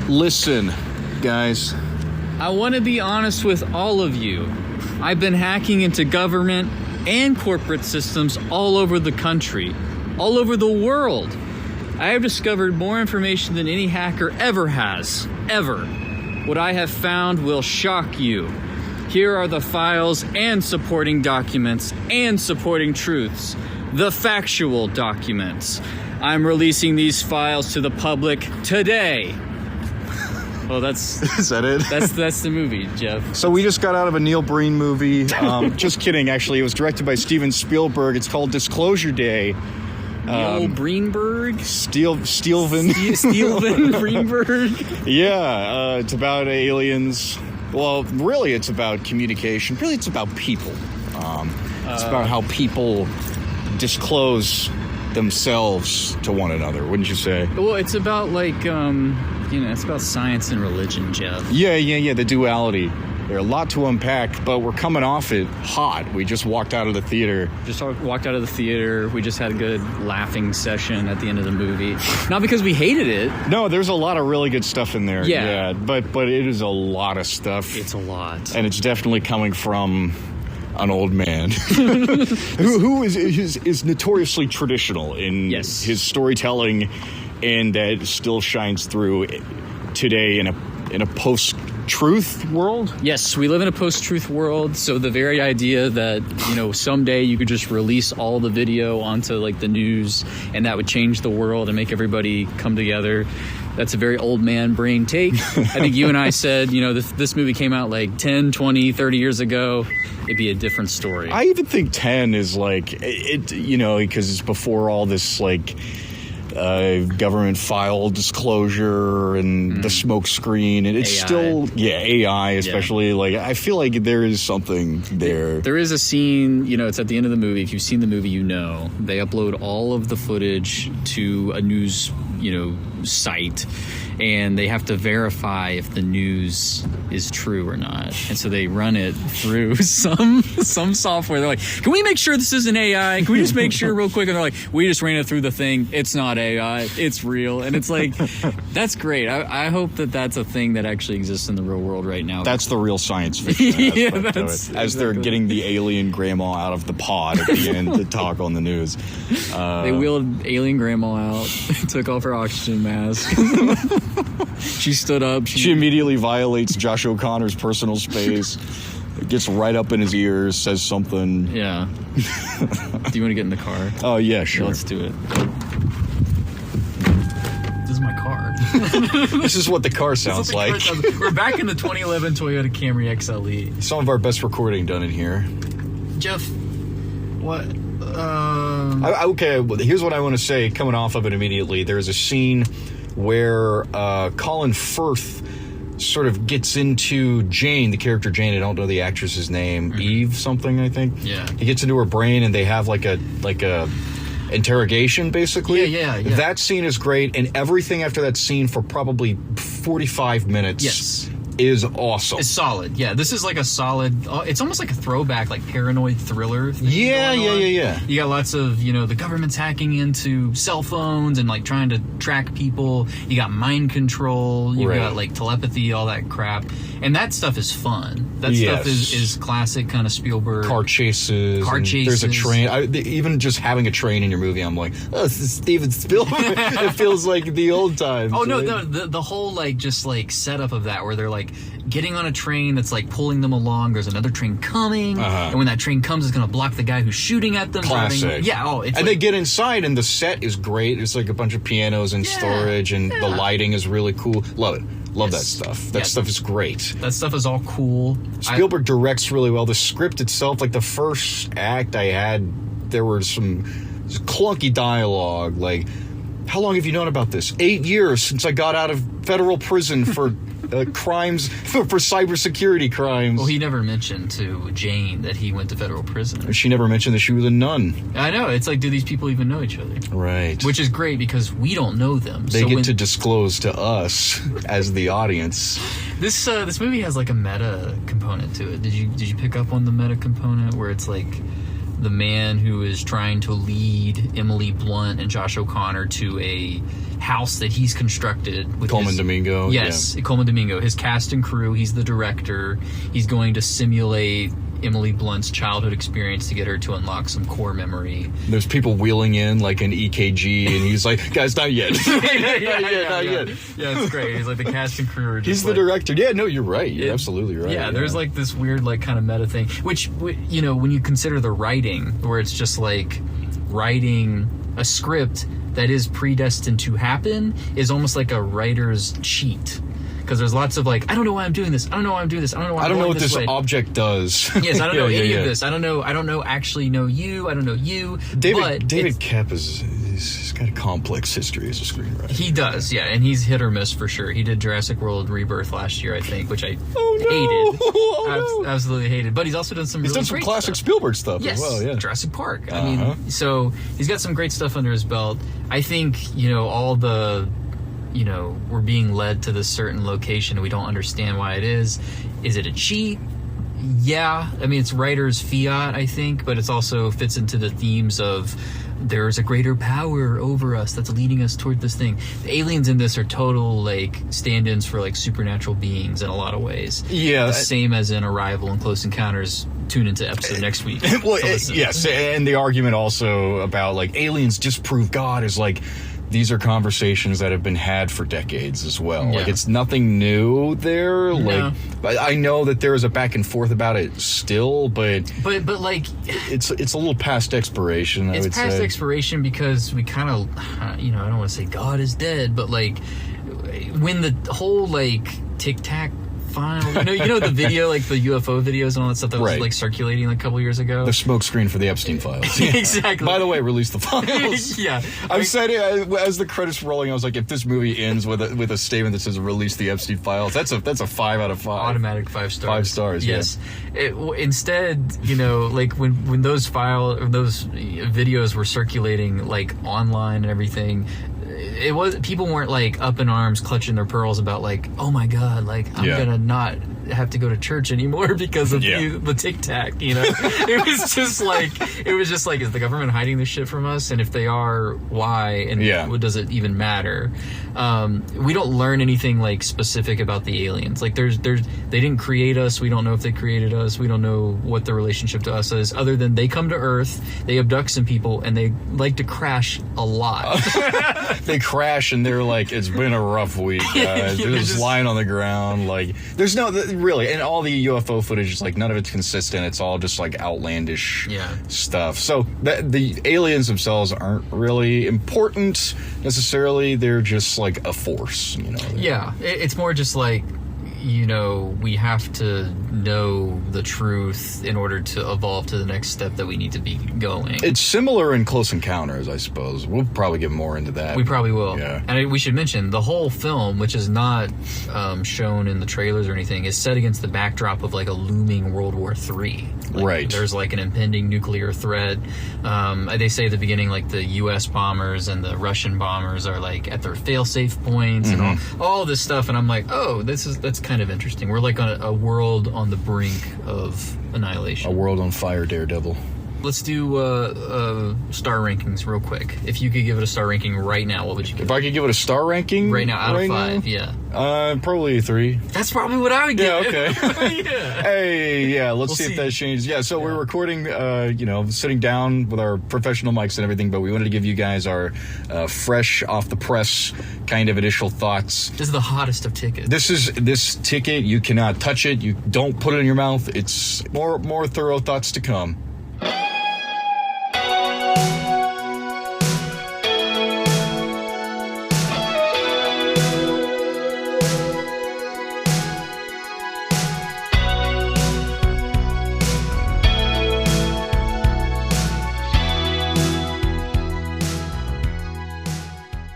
Listen, guys. I want to be honest with all of you. I've been hacking into government and corporate systems all over the country, all over the world. I have discovered more information than any hacker ever has, ever. What I have found will shock you. Here are the files and supporting documents and supporting truths, the factual documents. I'm releasing these files to the public today. Well, that's... Is that it? That's the movie, Jeff. So we just got out of a Neil Breen movie. Just kidding, actually. It was directed by Steven Spielberg. It's called Disclosure Day. Neil Breenberg? Steven Breenberg? Yeah, it's about aliens. Well, really, it's about communication. Really, it's about people. It's about how people disclose themselves to one another, wouldn't you say? Well, it's about, like, it's about science and religion, Jeff. Yeah, the duality. There's a lot to unpack, but we're coming off it hot. We just walked out of the theater. We just had a good laughing session at the end of the movie. Not because we hated it. No, there's a lot of really good stuff in there. Yeah. But it is a lot of stuff. It's a lot. And it's definitely coming from an old man who is notoriously traditional in his storytelling, and that still shines through today in a post-truth world. Yes, we live in a post-truth world, so the very idea that, someday you could just release all the video onto, like, the news, and that would change the world and make everybody come together, that's a very old man brain take. I think you and I said, this movie came out like 10, 20, 30 years ago, it'd be a different story. I even think 10 is like, because it's before all this, like, government file disclosure and the smoke screen, and it's AI. Still AI especially. Like, I feel like there is something there. There is a scene, it's at the end of the movie. If you've seen the movie, they upload all of the footage to a news site, and they have to verify if the news is true or not. And so they run it through some software. They're like, can we make sure this isn't AI? Can we just make sure real quick? And they're like, we just ran it through the thing. It's not AI. It's real. And it's like, that's great. I hope that that's a thing that actually exists in the real world right now. That's the real science fiction aspect of it. As they're getting the alien grandma out of the pod at the end to talk on the news. They wheeled alien grandma out, took off her oxygen mask. She stood up. She immediately violates Josh O'Connor's personal space. Gets right up in his ears, says something. Yeah. Do you want to get in the car? Oh, yeah, sure. Yeah, let's do it. This is my car. This is what the car sounds like. We're back in the 2011 Toyota Camry XLE. Some of our best recording done in here. Jeff, what? Okay, well, here's what I want to say coming off of it immediately. There's a scene where Colin Firth sort of gets into Jane, the character Jane. I don't know the actress's name. Eve something, I think. Yeah. He gets into her brain, and they have like a interrogation, basically. Yeah. That scene is great, and everything after that scene for probably 45 minutes is awesome. It's solid. Yeah, this is like a solid... it's almost like a throwback, like paranoid thriller thing. Yeah. You got lots of, the government's hacking into cell phones and, like, trying to track people. You got mind control. You got, like, telepathy, all that crap. And that stuff is fun. That stuff is classic kind of Spielberg. Car chases. There's a train. Even just having a train in your movie, I'm like, oh, this is Steven Spielberg. It feels like the old times. Oh, no, the whole, like, just, like, setup of that where they're, like, getting on a train that's, like, pulling them along. There's another train coming. And when that train comes, it's going to block the guy who's shooting at them. Classic. It's and they get inside, and the set is great. It's like a bunch of pianos and storage, and the lighting is really cool. Love it. Love that stuff. That stuff is great. That stuff is all cool. Spielberg directs really well. The script itself, like the first act I had, there were some clunky dialogue. Like, how long have you known about this? 8 years since I got out of federal prison for crimes, for cybersecurity crimes. Well, he never mentioned to Jane that he went to federal prison. She never mentioned that she was a nun. I know. It's like, do these people even know each other? Right. Which is great because we don't know them. They get to disclose to us as the audience. This movie has like a meta component to it. Did you pick up on the meta component where it's like the man who is trying to lead Emily Blunt and Josh O'Connor to a house that he's constructed with Coleman Domingo. Yes, Coleman Domingo, his cast and crew. He's the director. He's going to simulate Emily Blunt's childhood experience to get her to unlock some core memory. There's people wheeling in like an EKG, and he's like, "Guys, not yet, not yet." Yeah, it's great. He's like the cast and crew. Are just he's the director. Yeah, no, you're right. You're absolutely right. Yeah, there's like this weird like kind of meta thing, which you know, when you consider the writing, where it's just like writing a script that is predestined to happen, is almost like a writer's cheat. Because there's lots of like, I don't know why I'm doing this. I don't know why I'm doing this. I don't know why I'm know going what this way. object does. Yes, I don't know any of this. I don't know. Actually know you. I don't know you. David Koepp he's got a complex history as a screenwriter. He does, yeah, and he's hit or miss for sure. He did Jurassic World Rebirth last year, I think, which I hated. Absolutely hated. But he's also done some. He's done some classic Spielberg stuff as well. Yeah, Jurassic Park. I mean, so he's got some great stuff under his belt. I think all the. We're being led to this certain location and we don't understand why it is. Is it a cheat? Yeah. I mean, it's writer's fiat, I think, but it's also fits into the themes of there's a greater power over us that's leading us toward this thing. The aliens in this are total, like, stand-ins for, like, supernatural beings in a lot of ways. Yeah. The same as in Arrival and Close Encounters. Tune into episode next week. Well, yes, and the argument also about, like, aliens disprove God is, like, these are conversations that have been had for decades as well. Yeah. Like, it's nothing new there. No. Like, I know that there is a back and forth about it still, but like, it's a little past expiration. It's past expiration because we kind of, I don't want to say God is dead, but like, when the whole like Tic Tac final, you know the video, like the UFO videos and all that stuff that was like circulating like a couple years ago. The smoke screen for the Epstein files. Exactly. By the way, release the files. Yeah. I've said it as the credits rolling. I was like, if this movie ends with a statement that says "release the Epstein files," that's a 5 out of 5. Automatic 5 stars. 5 stars. Yes. Yeah. Instead, like when those videos were circulating like online and everything. People weren't like up in arms clutching their pearls about like, oh my God, like I'm gonna not have to go to church anymore because of the Tic Tac, It was just like, is the government hiding this shit from us? And if they are, why? And what does it even matter? We don't learn anything like specific about the aliens. Like they didn't create us. We don't know if they created us. We don't know what their relationship to us is, other than they come to Earth, they abduct some people, and they like to crash a lot. They crash and they're like, it's been a rough week, guys. They're just lying on the ground. Like, there's no, really, and all the UFO footage is like, none of it's consistent. It's all just like outlandish stuff. So the aliens themselves aren't really important necessarily. They're just like a force, Yeah, it's more just like, we have to know the truth in order to evolve to the next step that we need to be going. It's similar in Close Encounters, I suppose. We'll probably get more into that. We probably will. Yeah. And we should mention, the whole film, which is not shown in the trailers or anything, is set against the backdrop of like a looming World War III. Right. There's like an impending nuclear threat. They say at the beginning, like the U.S. bombers and the Russian bombers are like at their fail-safe points and all this stuff. And I'm like, oh, that's kind of interesting. We're like on a world on the brink of annihilation. A world on fire, Daredevil. Let's do star rankings real quick. If you could give it a star ranking right now, what would you give If I could give it a star ranking? right now out of 5? Yeah. Probably a 3. That's probably what I would give Yeah, it. okay. Yeah. Hey, let's see if that changes. Yeah, so we're recording, sitting down with our professional mics and everything, but we wanted to give you guys our fresh, off the press kind of initial thoughts. This is the hottest of tickets. This ticket, you cannot touch it. You don't put it in your mouth. It's more thorough thoughts to come.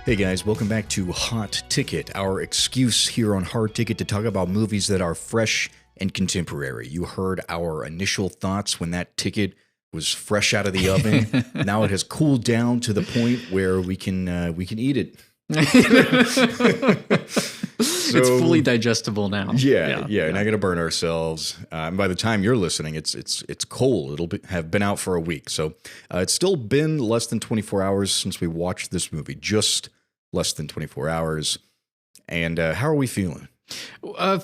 Hey guys, welcome back to Hot Ticket, our excuse here on Hard Ticket to talk about movies that are fresh and contemporary. You heard our initial thoughts when that ticket was fresh out of the oven. Now it has cooled down to the point where we can eat it. It's fully digestible now. Yeah. We're not gonna burn ourselves. By the time you're listening, it's cold. It'll have been out for a week, so it's still been less than 24 hours since we watched this movie. Just less than 24 hours. And how are we feeling?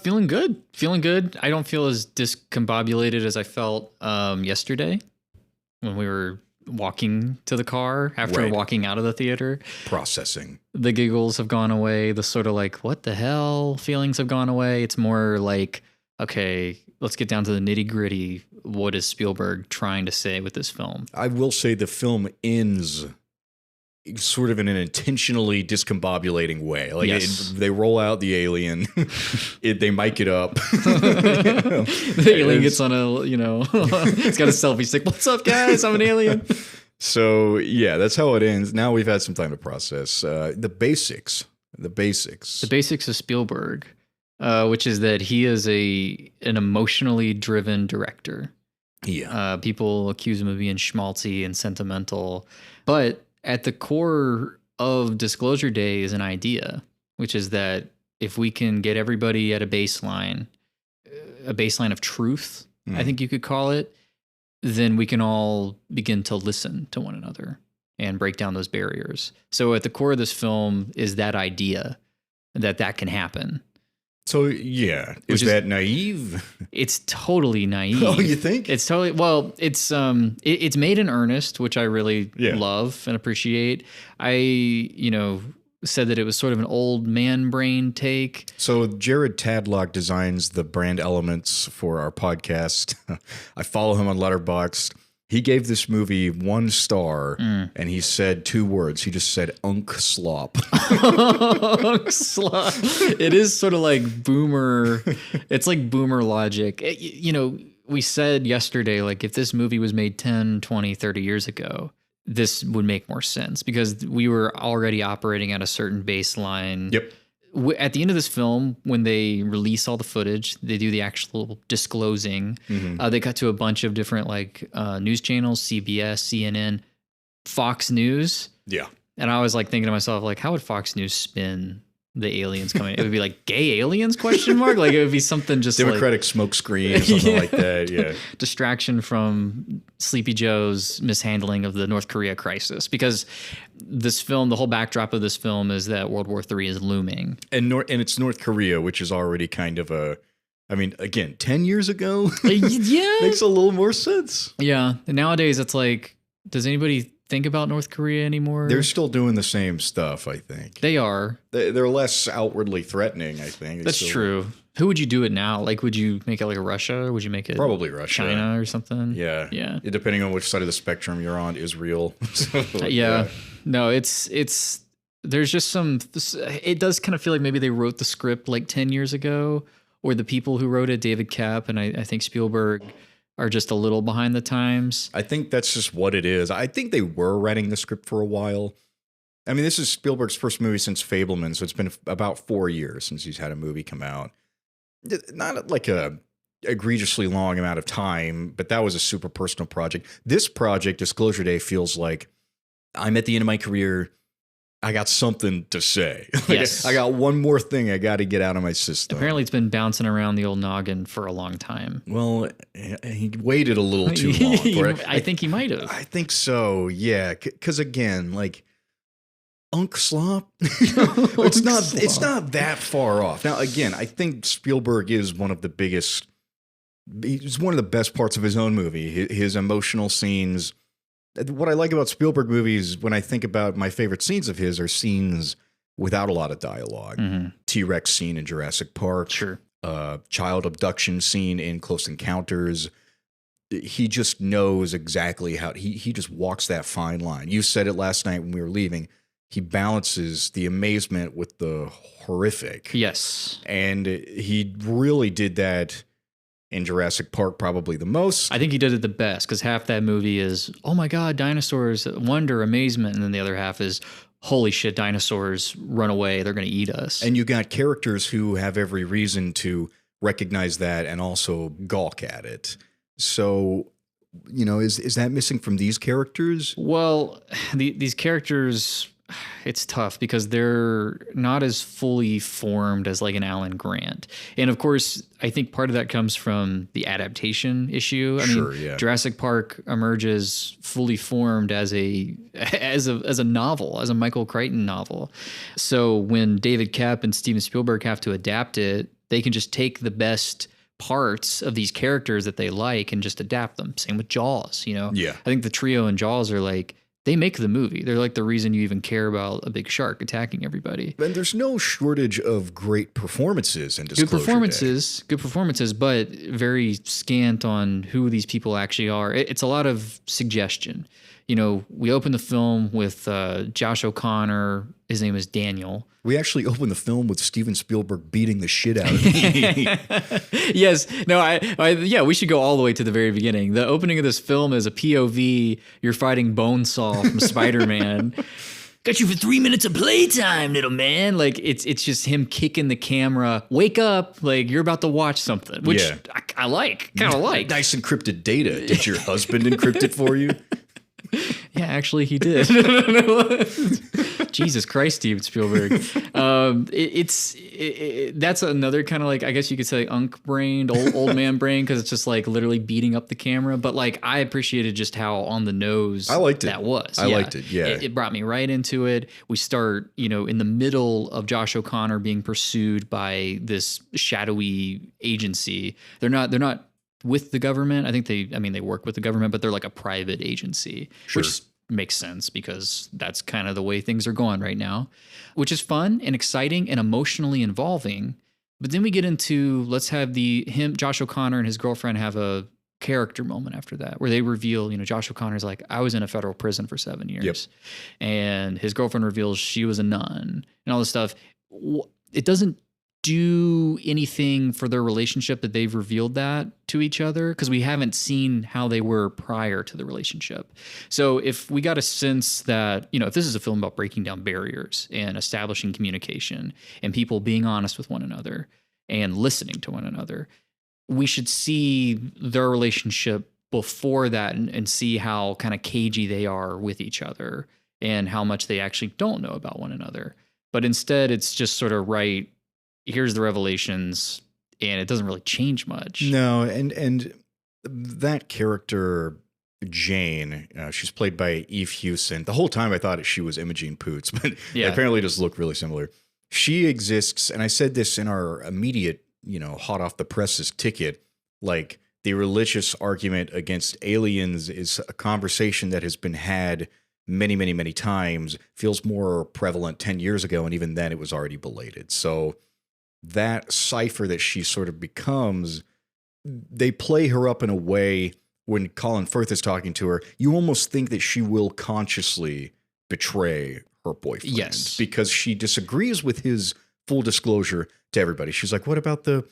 Feeling good. Feeling good. I don't feel as discombobulated as I felt yesterday when we were walking to the car after walking out of the theater. Processing. The giggles have gone away. The sort of like, what the hell feelings have gone away. It's more like, okay, let's get down to the nitty gritty. What is Spielberg trying to say with this film? I will say the film ends sort of in an intentionally discombobulating way. Like they roll out the alien, they mic it up. The alien gets on a, it's got a selfie stick. What's up, guys? I'm an alien. So yeah, that's how it ends. Now we've had some time to process the basics. The basics of Spielberg, which is that he is an emotionally driven director. Yeah. People accuse him of being schmaltzy and sentimental, but at the core of Disclosure Day is an idea, which is that if we can get everybody at a baseline of truth, I think you could call it, then we can all begin to listen to one another and break down those barriers. So at the core of this film is that idea that can happen. So yeah, is that naive? It's totally naive. Oh, you think? It's totally, well, it's made in earnest, which I really love and appreciate. I, said that it was sort of an old man brain take. So Jared Tadlock designs the brand elements for our podcast. I follow him on Letterboxd. He gave this movie 1 star, and he said 2 words. He just said, "Unk slop." Unk slop. It is sort of like boomer. It's like boomer logic. We said yesterday, like, if this movie was made 10, 20, 30 years ago, this would make more sense because we were already operating at a certain baseline. Yep. At the end of this film, when they release all the footage, they do the actual disclosing. They cut to a bunch of different news channels, CBS, CNN, Fox News. Yeah. And I was thinking to myself, how would Fox News spin the aliens coming? It would be gay aliens ? It would be something just Democratic smokescreen or something like that. Yeah. Distraction from Sleepy Joe's mishandling of the North Korea crisis, because this film, the whole backdrop of this film is that World War III is looming, and it's North Korea, which is already kind of again, 10 years ago, yeah, makes a little more sense. Yeah, and nowadays it's does anybody think about North Korea anymore? They're still doing the same stuff, I think. They are. They're less outwardly threatening, I think. That's true. Who would you do it now? Would you make it a Russia? Or would you make it probably Russia, China or something? Yeah. Yeah. Depending on which side of the spectrum you're on, Israel. Yeah. No, it's there's just it does kind of feel like maybe they wrote the script 10 years ago, or the people who wrote it, David Kapp and I think Spielberg, are just a little behind the times. I think that's just what it is. I think they were writing the script for a while. I mean, this is Spielberg's first movie since Fableman, so it's been about 4 years since he's had a movie come out. Not a egregiously long amount of time, but that was a super personal project. This project, Disclosure Day, feels like I'm at the end of my career. I got something to say. Yes. I got one more thing I got to get out of my system. Apparently it's been bouncing around the old noggin for a long time. Well, he waited a little too long for it. I think he might have. I think so, yeah. Because again, Unk slop, it's not that far off. Now, again, I think Spielberg is one of the biggest, he's one of the best parts of his own movie, his emotional scenes. What I like about Spielberg movies, when I think about my favorite scenes of his, are scenes without a lot of dialogue. T-Rex scene in Jurassic Park. Sure. Child abduction scene in Close Encounters. He just knows exactly how, he just walks that fine line. You said it last night when we were leaving. He balances the amazement with the horrific. Yes. And he really did that in Jurassic Park probably the most. I think he did it the best, because half that movie is, oh my God, dinosaurs, wonder, amazement. And then the other half is, holy shit, dinosaurs, run away, they're going to eat us. And you got characters who have every reason to recognize that and also gawk at it. So, is that missing from these characters? Well, these characters it's tough because they're not as fully formed as like an Alan Grant. And of course, I think part of that comes from the adaptation issue. I mean, Jurassic Park emerges fully formed as a novel, as a Michael Crichton novel. So when David Koepp and Steven Spielberg have to adapt it, they can just take the best parts of these characters that they like and just adapt them. Same with Jaws, you know? Yeah. I think the trio in Jaws are like, they make the movie. They're like the reason you even care about a big shark attacking everybody. And there's no shortage of great performances in Disclosure Good performances, but very scant on who these people actually are. It's a lot of suggestion. You know, we open the film with Josh O'Connor. His name is Daniel. We actually open the film with Steven Spielberg beating the shit out of me. Yes. No, yeah, we should go all the way to the very beginning. The opening of this film is a POV. You're fighting Bonesaw from Spider-Man. Got you for 3 minutes of playtime, little man. Like, it's just him kicking the camera. Wake up. Like, you're about to watch something, which I like. Kind of like. Nice encrypted data. Did your husband encrypt it for you? Yeah, actually, he did. Jesus Christ, Steven Spielberg. That's another kind of like, I guess you could say, unk-brained, old man brain, because it's just like literally beating up the camera. But like, I appreciated just how on the nose I liked it. that was. I liked it. Yeah, it brought me right into it. We start, you know, in the middle of Josh O'Connor being pursued by this shadowy agency. They're not with the government. I think they work with the government, but they're like a private agency, which makes sense because that's kind of the way things are going right now, which is fun and exciting and emotionally involving. But then we get into, let's have Josh O'Connor and his girlfriend have a character moment after that, where they reveal, you know, Josh O'Connor's like, I was in a federal prison for 7 years. Yep. And his girlfriend reveals she was a nun and all this stuff. It doesn't do anything for their relationship that they've revealed that to each other, because we haven't seen how they were prior to the relationship. So if we got a sense that, you know, if this is a film about breaking down barriers and establishing communication and people being honest with one another and listening to one another, we should see their relationship before that and see how kind of cagey they are with each other and how much they actually don't know about one another. But instead, it's just sort of here's the revelations, and it doesn't really change much. No, and that character, Jane, she's played by Eve Hewson. The whole time I thought she was Imogene Poots, but apparently just look really similar. She exists, and I said this in our immediate, you know, hot off the presses ticket, like the religious argument against aliens is a conversation that has been had many, many, many times, feels more prevalent 10 years ago, and even then it was already belated. So that cipher that she sort of becomes, they play her up in a way when Colin Firth is talking to her, you almost think that she will consciously betray her boyfriend. Yes. Because she disagrees with his full disclosure to everybody. She's like, what about the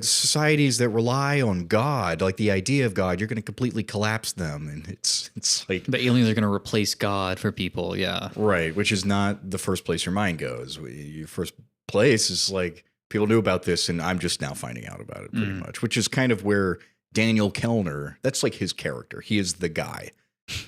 societies that rely on God, like the idea of God, you're going to completely collapse them. And it's like the aliens are going to replace God for people. Yeah. Right. Which is not the first place your mind goes. Your first place is like, people knew about this and I'm just now finding out about it pretty much, which is kind of where Daniel Kellner, that's like his character. He is the guy.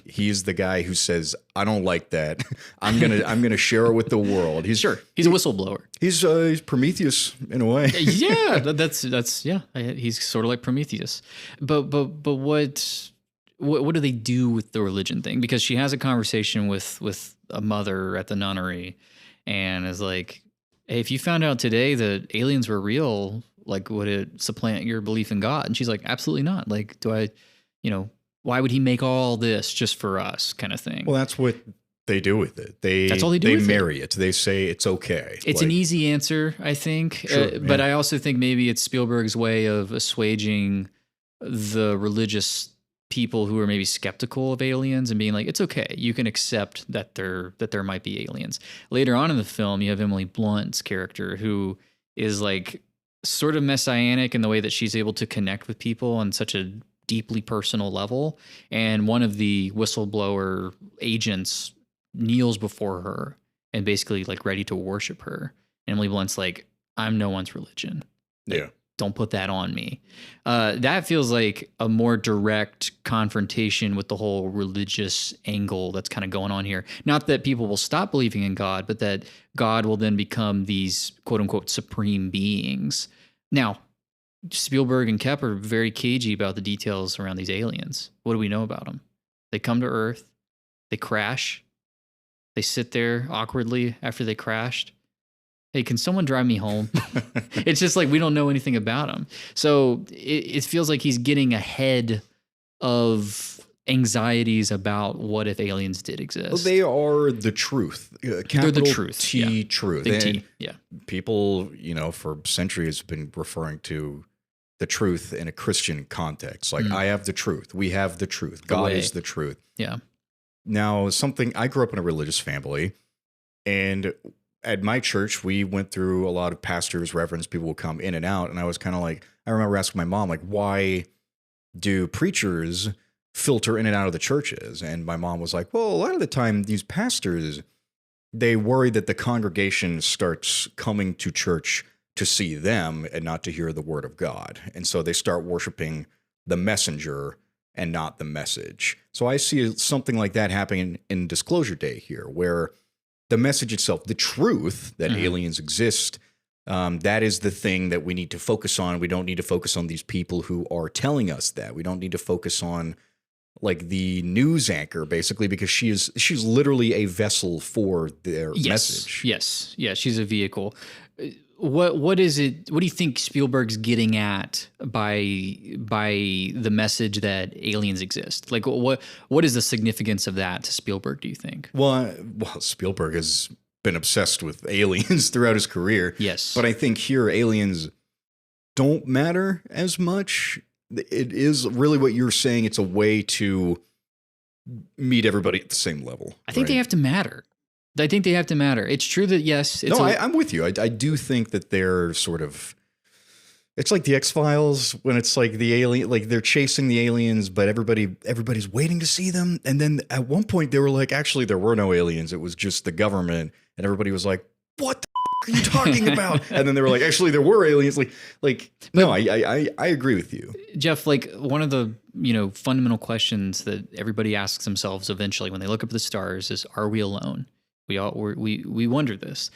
He is the guy who says, I don't like that. I'm gonna share it with the world. He's a whistleblower. He's Prometheus in a way. Yeah, that's he's sort of like Prometheus. But what do they do with the religion thing? Because she has a conversation with a mother at the nunnery and is like, hey, if you found out today that aliens were real, like, would it supplant your belief in God? And she's like, absolutely not. Like, why would he make all this just for us, kind of thing? Well, that's what they do with it. That's all they do. They marry it. They say it's okay. It's an easy answer, I think. Sure, but I also think maybe it's Spielberg's way of assuaging the religious people who are maybe skeptical of aliens and being like, it's okay. You can accept that there might be aliens. Later on in the film, you have Emily Blunt's character who is like sort of messianic in the way that she's able to connect with people on such a deeply personal level. And one of the whistleblower agents kneels before her and basically like ready to worship her. And Emily Blunt's like, I'm no one's religion. Yeah. don't put that on me. That feels like a more direct confrontation with the whole religious angle that's kind of going on here. Not that people will stop believing in God, but that God will then become these quote unquote supreme beings. Now, Spielberg and Kep are very cagey about the details around these aliens. What do we know about them? They come to Earth, they crash, they sit there awkwardly after they crashed. Hey, can someone drive me home? It's just like we don't know anything about him. So it feels like he's getting ahead of anxieties about what if aliens did exist. Well, they are the truth. They're the truth. T truth. Big T. Yeah. People, for centuries have been referring to the truth in a Christian context. Like, I have the truth. We have the truth. God is the truth. Yeah. Now, I grew up in a religious family, and at my church, we went through a lot of pastors, reverends, people would come in and out. And I was kind of like, I remember asking my mom, like, why do preachers filter in and out of the churches? And my mom was like, well, a lot of the time, these pastors, they worry that the congregation starts coming to church to see them and not to hear the word of God. And so they start worshiping the messenger and not the message. So I see something like that happening in Disclosure Day here, where the message itself, the truth that aliens exist, that is the thing that we need to focus on. We don't need to focus on these people who are telling us that. We don't need to focus on like the news anchor, basically, because she's literally a vessel for their message. Yes. Yeah, she's a vehicle. What is it? What do you think Spielberg's getting at by the message that aliens exist? Like, what is the significance of that to Spielberg, do you think? Well, Spielberg has been obsessed with aliens throughout his career. Yes. But I think here aliens don't matter as much. It is really what you're saying. It's a way to meet everybody at the same level. I think they have to matter. I think they have to matter. It's true that, yes. I'm with you. I do think that they're sort of, it's like the X-Files when it's like the alien, like they're chasing the aliens, but everybody's waiting to see them. And then at one point they were like, actually, there were no aliens. It was just the government. And everybody was like, what the are you talking about? And then they were like, actually, there were aliens. No, I agree with you, Jeff. Like, one of the fundamental questions that everybody asks themselves eventually when they look up at the stars is, are we alone? We wonder this.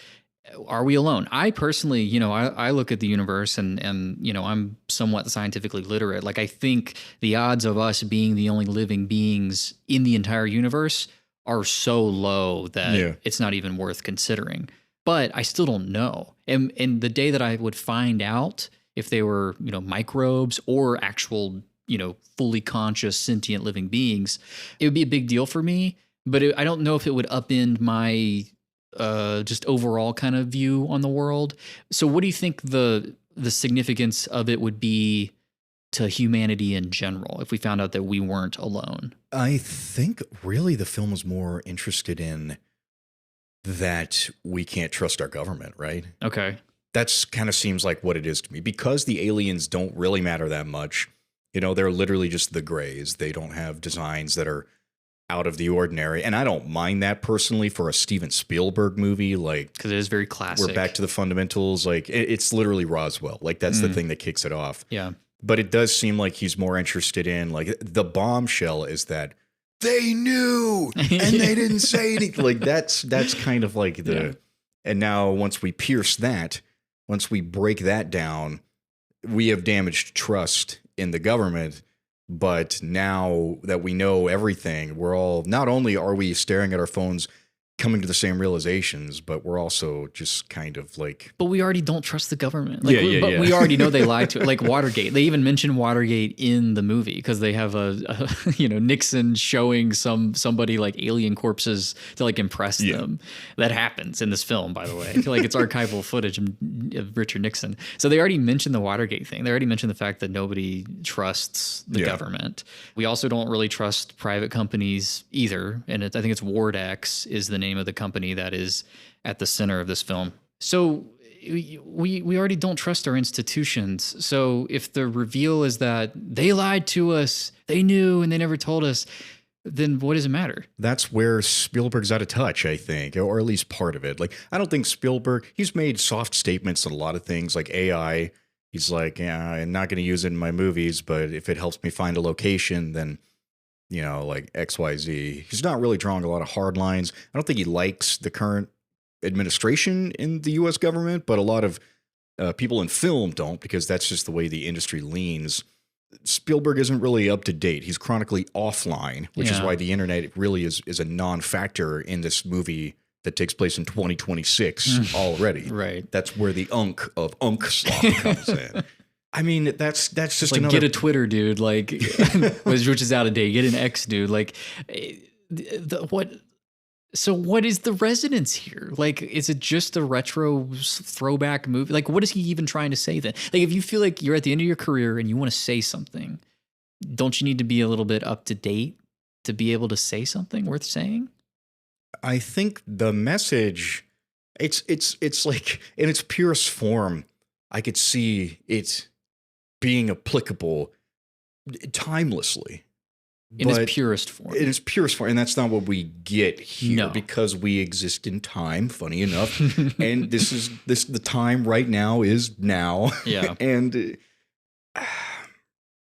Are we alone? I personally, I look at the universe and I'm somewhat scientifically literate. Like, I think the odds of us being the only living beings in the entire universe are so low that it's not even worth considering. But I still don't know. And the day that I would find out if they were, microbes or actual, fully conscious, sentient living beings, it would be a big deal for me. But I don't know if it would upend my just overall kind of view on the world. So what do you think the significance of it would be to humanity in general if we found out that we weren't alone? I think really the film was more interested in that we can't trust our government, right? Okay. That's kind of seems like what it is to me. Because the aliens don't really matter that much. They're literally just the grays. They don't have designs that are out of the ordinary. And I don't mind that personally for a Steven Spielberg movie. Like, because it is very classic. We're back to the fundamentals. Like, it's literally Roswell. Like, that's the thing that kicks it off. Yeah. But it does seem like he's more interested in, like, the bombshell is that they knew and they didn't say anything. Like, that's kind of like and now once we pierce that, once we break that down, we have damaged trust in the government. But now that we know everything, we're all, not only are we staring at our phones coming to the same realizations, but we're also just kind of like... But we already don't trust the government. Like, but we already know they lied to it. Like Watergate. They even mention Watergate in the movie because they have a Nixon showing somebody like alien corpses to like impress them. That happens in this film, by the way. I feel like it's archival footage of Richard Nixon. So they already mentioned the Watergate thing. They already mentioned the fact that nobody trusts the government. We also don't really trust private companies either. And I think it's Wardex is the name of the company that is at the center of this film. So we already don't trust our institutions. So if the reveal is that they lied to us, they knew and they never told us, then what does it matter? That's where Spielberg's out of touch, I think, or at least part of it. Like, I don't think Spielberg, he's made soft statements on a lot of things like AI He's like, yeah, I'm not going to use it in my movies, but if it helps me find a location, then, like XYZ. He's not really drawing a lot of hard lines. I don't think he likes the current administration in the U.S. government, but a lot of people in film don't, because that's just the way the industry leans. Spielberg isn't really up to date. He's chronically offline, which is why the internet really is a non-factor in this movie that takes place in 2026 already. Right. That's where the unk of unk slop comes in. I mean, that's just like, another... get a Twitter, dude, like, which is out of date. Get an X, dude. Like, what? So what is the resonance here? Like, is it just a retro throwback movie? Like, what is he even trying to say then? Like, if you feel like you're at the end of your career and you want to say something, don't you need to be a little bit up to date to be able to say something worth saying? I think the message, it's like in its purest form, I could see it being applicable timelessly. In its purest form. In its purest form. And that's not what we get here because we exist in time, funny enough. And the time right now is now. Yeah. And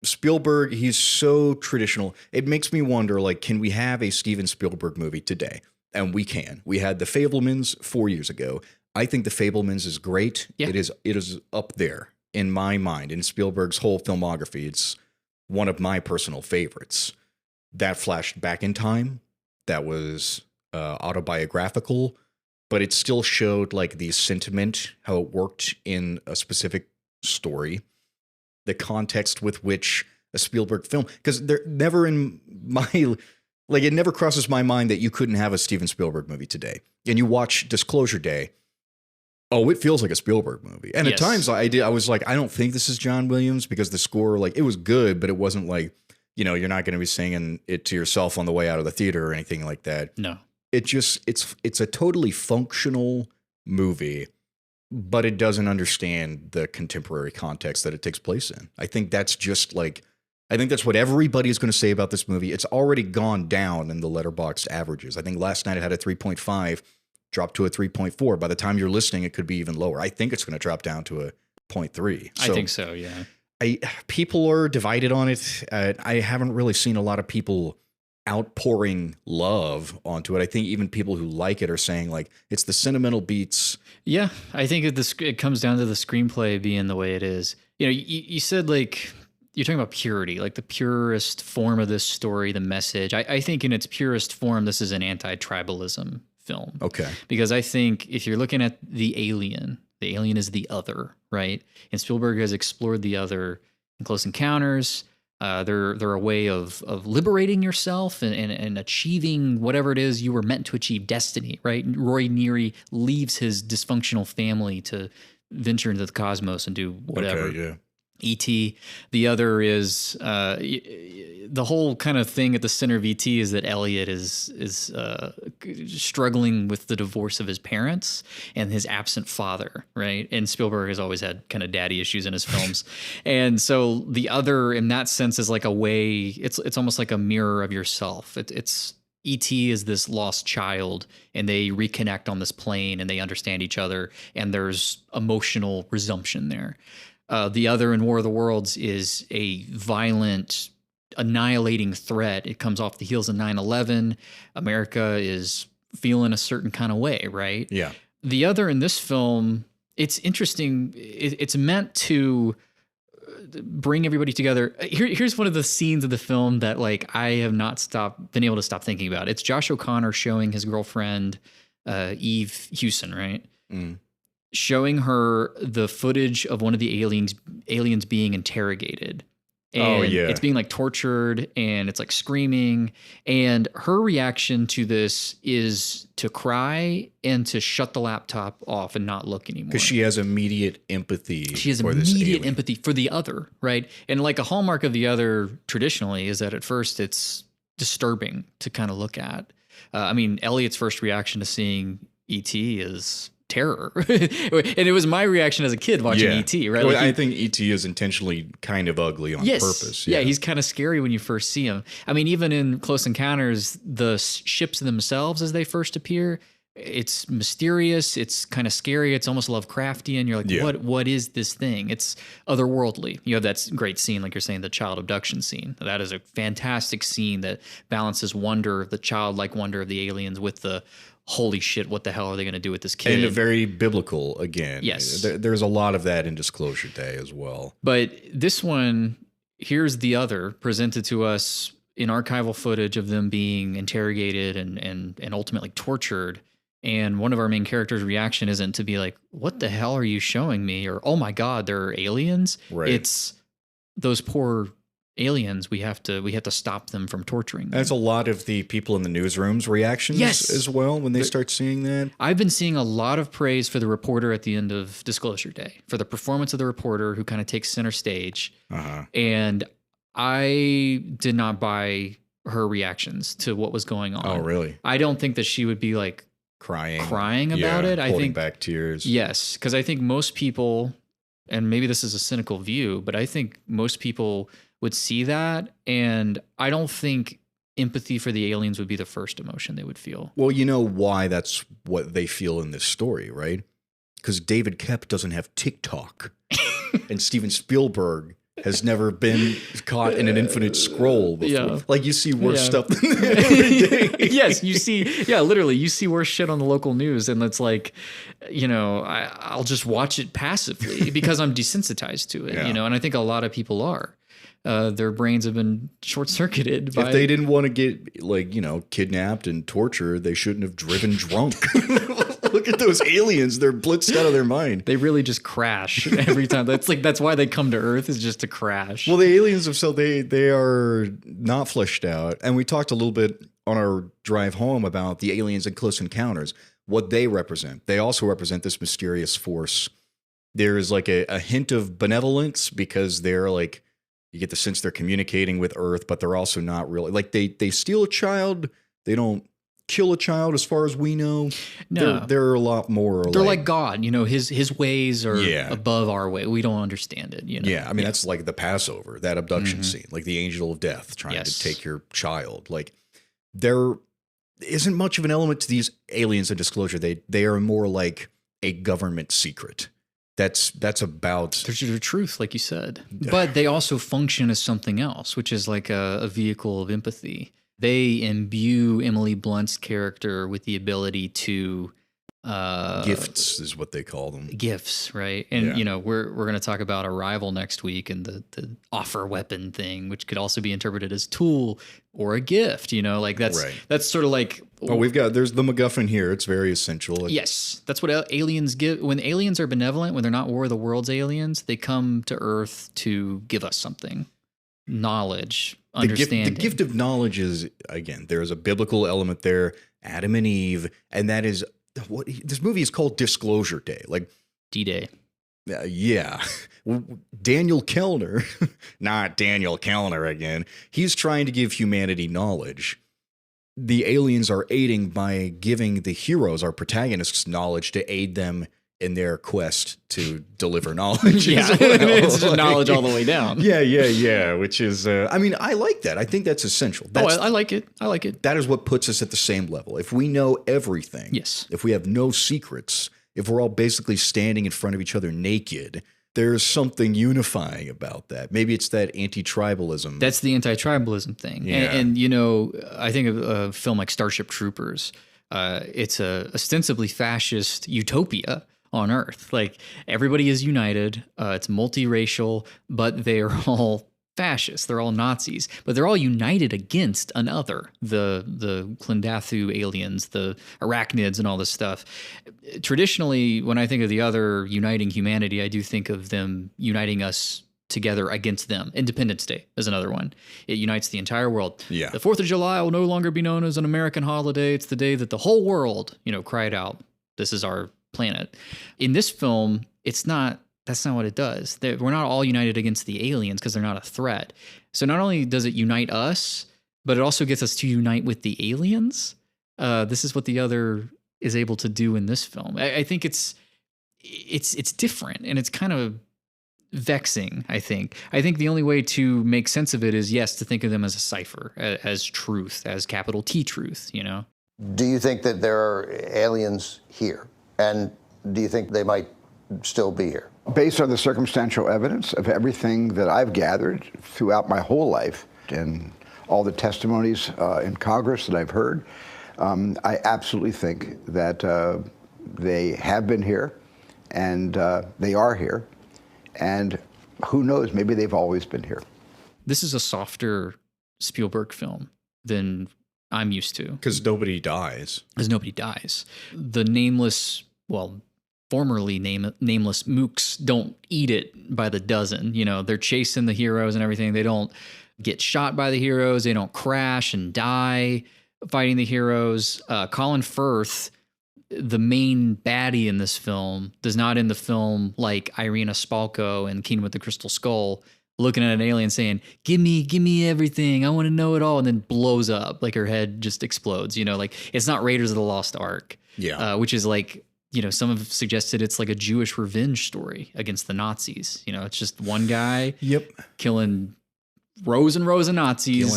Spielberg, he's so traditional. It makes me wonder, like, can we have a Steven Spielberg movie today? And we can. We had The Fabelmans 4 years ago. I think The Fabelmans is great. Yeah. It is up there in my mind. In Spielberg's whole filmography, it's one of my personal favorites. That flashed back in time. That was autobiographical, but it still showed like the sentiment, how it worked in a specific story, the context with which a Spielberg film, because there never in my... Like, it never crosses my mind that you couldn't have a Steven Spielberg movie today. And you watch Disclosure Day. Oh, it feels like a Spielberg movie. And at times I was like, I don't think this is John Williams, because the score, like, it was good, but it wasn't like, you're not going to be singing it to yourself on the way out of the theater or anything like that. No. It just, it's a totally functional movie, but it doesn't understand the contemporary context that it takes place in. I think that's just like... I think that's what everybody is going to say about this movie. It's already gone down in the Letterboxd averages. I think last night it had a 3.5, dropped to a 3.4. By the time you're listening, it could be even lower. I think it's going to drop down to a 0.3. I think so, yeah. People are divided on it. I haven't really seen a lot of people outpouring love onto it. I think even people who like it are saying, like, it's the sentimental beats. Yeah, I think it comes down to the screenplay being the way it is. You said, like... You're talking about purity, like the purest form of this story, the message. I think in its purest form, this is an anti-tribalism film. Okay. Because I think if you're looking at the alien is the other, right? And Spielberg has explored the other in Close Encounters. They're a way of liberating yourself and achieving whatever it is you were meant to achieve, destiny, right? Roy Neary leaves his dysfunctional family to venture into the cosmos and do whatever. Okay, yeah. E.T. The other is the whole kind of thing at the center of E.T. is that Elliot is struggling with the divorce of his parents and his absent father, right? And Spielberg has always had kind of daddy issues in his films. And so the other, in that sense, is like a way, it's almost like a mirror of yourself. It's E.T. is this lost child, and they reconnect on this plane, and they understand each other, and there's emotional resumption there. The other in War of the Worlds is a violent, annihilating threat. It comes off the heels of 9/11. America is feeling a certain kind of way, right? Yeah. The other in this film, it's interesting. It's meant to bring everybody together. Here's one of the scenes of the film that, like, I have not been able to stop thinking about. It's Josh O'Connor showing his girlfriend, Eve Hewson, right? Mm. Showing her the footage of one of the aliens being interrogated. And it's being like tortured, and it's like screaming. And her reaction to this is to cry and to shut the laptop off and not look anymore. Because she has immediate empathy. She has immediate empathy for the other, right? And like a hallmark of the other traditionally is that at first it's disturbing to kind of look at. I mean, Elliot's first reaction to seeing E.T. is terror. And it was my reaction as a kid watching E.T., right? Like I think E.T. is intentionally kind of ugly on purpose. Yeah, he's kind of scary when you first see him. I mean, even in Close Encounters, the ships themselves as they first appear, It's mysterious. It's kind of scary. It's almost Lovecraftian. You're like, Yeah. what is this thing? It's otherworldly. You have that great scene, like you're saying, the child abduction scene. That is a fantastic scene that balances wonder, the childlike wonder of the aliens with the holy shit, what the hell are they going to do with this kid? And a very biblical, again. Yes. There's a lot of that in Disclosure Day as well. But this one, here's the other presented to us in archival footage of them being interrogated and ultimately tortured. And one of our main characters' reaction isn't to be like, what the hell are you showing me? Or, oh my God, there are aliens. Right. It's those poor aliens. We have to stop them from torturing them. That's a lot of the people in the newsrooms' reactions Yes. as well when they start seeing that. I've been seeing a lot of praise for the reporter at the end of Disclosure Day, for the performance of the reporter who kind of takes center stage. Uh-huh. And I did not buy her reactions to what was going on. Oh, really? I don't think that she would be like crying about it. I holding think back tears. yes, because I think most people, and maybe this is a cynical view, but I think most people would see that, and I don't think empathy for the aliens would be the first emotion they would feel. Well, you know why that's what they feel in this story, right? Because David Koepp doesn't have TikTok, and Steven Spielberg has never been caught in an infinite scroll before. Yeah. Like, you see worse Yeah. stuff than that every day. Yes, you see, literally, you see worse shit on the local news, and it's like, I'll just watch it passively because I'm desensitized to it, Yeah. and I think a lot of people are. Their brains have been short-circuited by... If they didn't want to get, kidnapped and tortured, they shouldn't have driven drunk. Look at those aliens. They're blitzed out of their mind. They really just crash every time. That's why they come to Earth, is just to crash. Well, the aliens themselves, they are not fleshed out. And we talked a little bit on our drive home about the aliens in Close Encounters, what they represent. They also represent this mysterious force. There is like a hint of benevolence because they're like, you get the sense they're communicating with Earth, but they're also not really. Like, they steal a child. They don't kill a child as far as we know. No. They're a lot more. They're like God. His ways are Yeah. above our way. We don't understand it. Yeah, I mean, that's like the Passover, that abduction scene, like the angel of death trying Yes. to take your child. Like, there isn't much of an element to these aliens in Disclosure. They are more like a government secret. That's about... There's the truth, like you said. But they also function as something else, which is like a vehicle of empathy. They imbue Emily Blunt's character with the ability to... gifts is what they call them. Gifts, right? And, Yeah. we're going to talk about Arrival next week and the offer weapon thing, which could also be interpreted as tool or a gift, that's Right. that's sort of like... Oh, there's the MacGuffin here. It's very essential. Like, Yes, that's what aliens give. When aliens are benevolent, when they're not War of the Worlds aliens, they come to Earth to give us something. Knowledge, understanding. The gift of knowledge is, again, there's a biblical element there, Adam and Eve, and that is what this movie is called Disclosure Day. Like, D-Day. yeah. Daniel Kellner, not Daniel Kellner again, he's trying to give humanity knowledge. The aliens are aiding by giving the heroes, our protagonists, knowledge to aid them in their quest to deliver knowledge. Yeah, as well. it's just knowledge all the way down. Yeah. Which is, I mean, I like that. I think that's essential. That's, I like it. I like it. that is what puts us at the same level. If we know everything, Yes. if we have no secrets, if we're all basically standing in front of each other naked, there's something unifying about that. Maybe it's that anti-tribalism. That's the anti-tribalism thing. Yeah. And I think of a film like Starship Troopers. It's a ostensibly fascist utopia on Earth. Like, everybody is united. It's multiracial, but they are all fascists. They're all Nazis, but they're all united against another, the Klendathu aliens, the arachnids, and all this stuff. Traditionally, when I think of the other uniting humanity, I do think of them uniting us together against them. Independence Day is another one. It unites the entire world. Yeah. The 4th of July will no longer be known as an American holiday. It's the day that the whole world, cried out, this is our planet. In this film, that's not what it does. We're not all united against the aliens because they're not a threat. So not only does it unite us, but it also gets us to unite with the aliens. This is what the other is able to do in this film. I think it's different, and it's kind of vexing, I think. I think the only way to make sense of it is, yes, to think of them as a cipher, as truth, as capital T truth, Do you think that there are aliens here? And do you think they might still be here? Based on the circumstantial evidence of everything that I've gathered throughout my whole life and all the testimonies in Congress that I've heard, I absolutely think that they have been here and they are here. And who knows, maybe they've always been here. This is a softer Spielberg film than I'm used to. Because nobody dies. Because nobody dies. The nameless, well, formerly nameless mooks don't eat it by the dozen. You know, they're chasing the heroes and everything. They don't get shot by the heroes. They don't crash and die fighting the heroes. Colin Firth, the main baddie in this film, does not end the film like Irina Spalko in Kingdom with the Crystal Skull, looking at an alien saying, give me everything. I want to know it all. And then blows up, like her head just explodes. You know, like it's not Raiders of the Lost Ark. Yeah. Which is like, you know, some have suggested it's like a Jewish revenge story against the Nazis. You know, it's just one guy killing rows and rows of Nazis.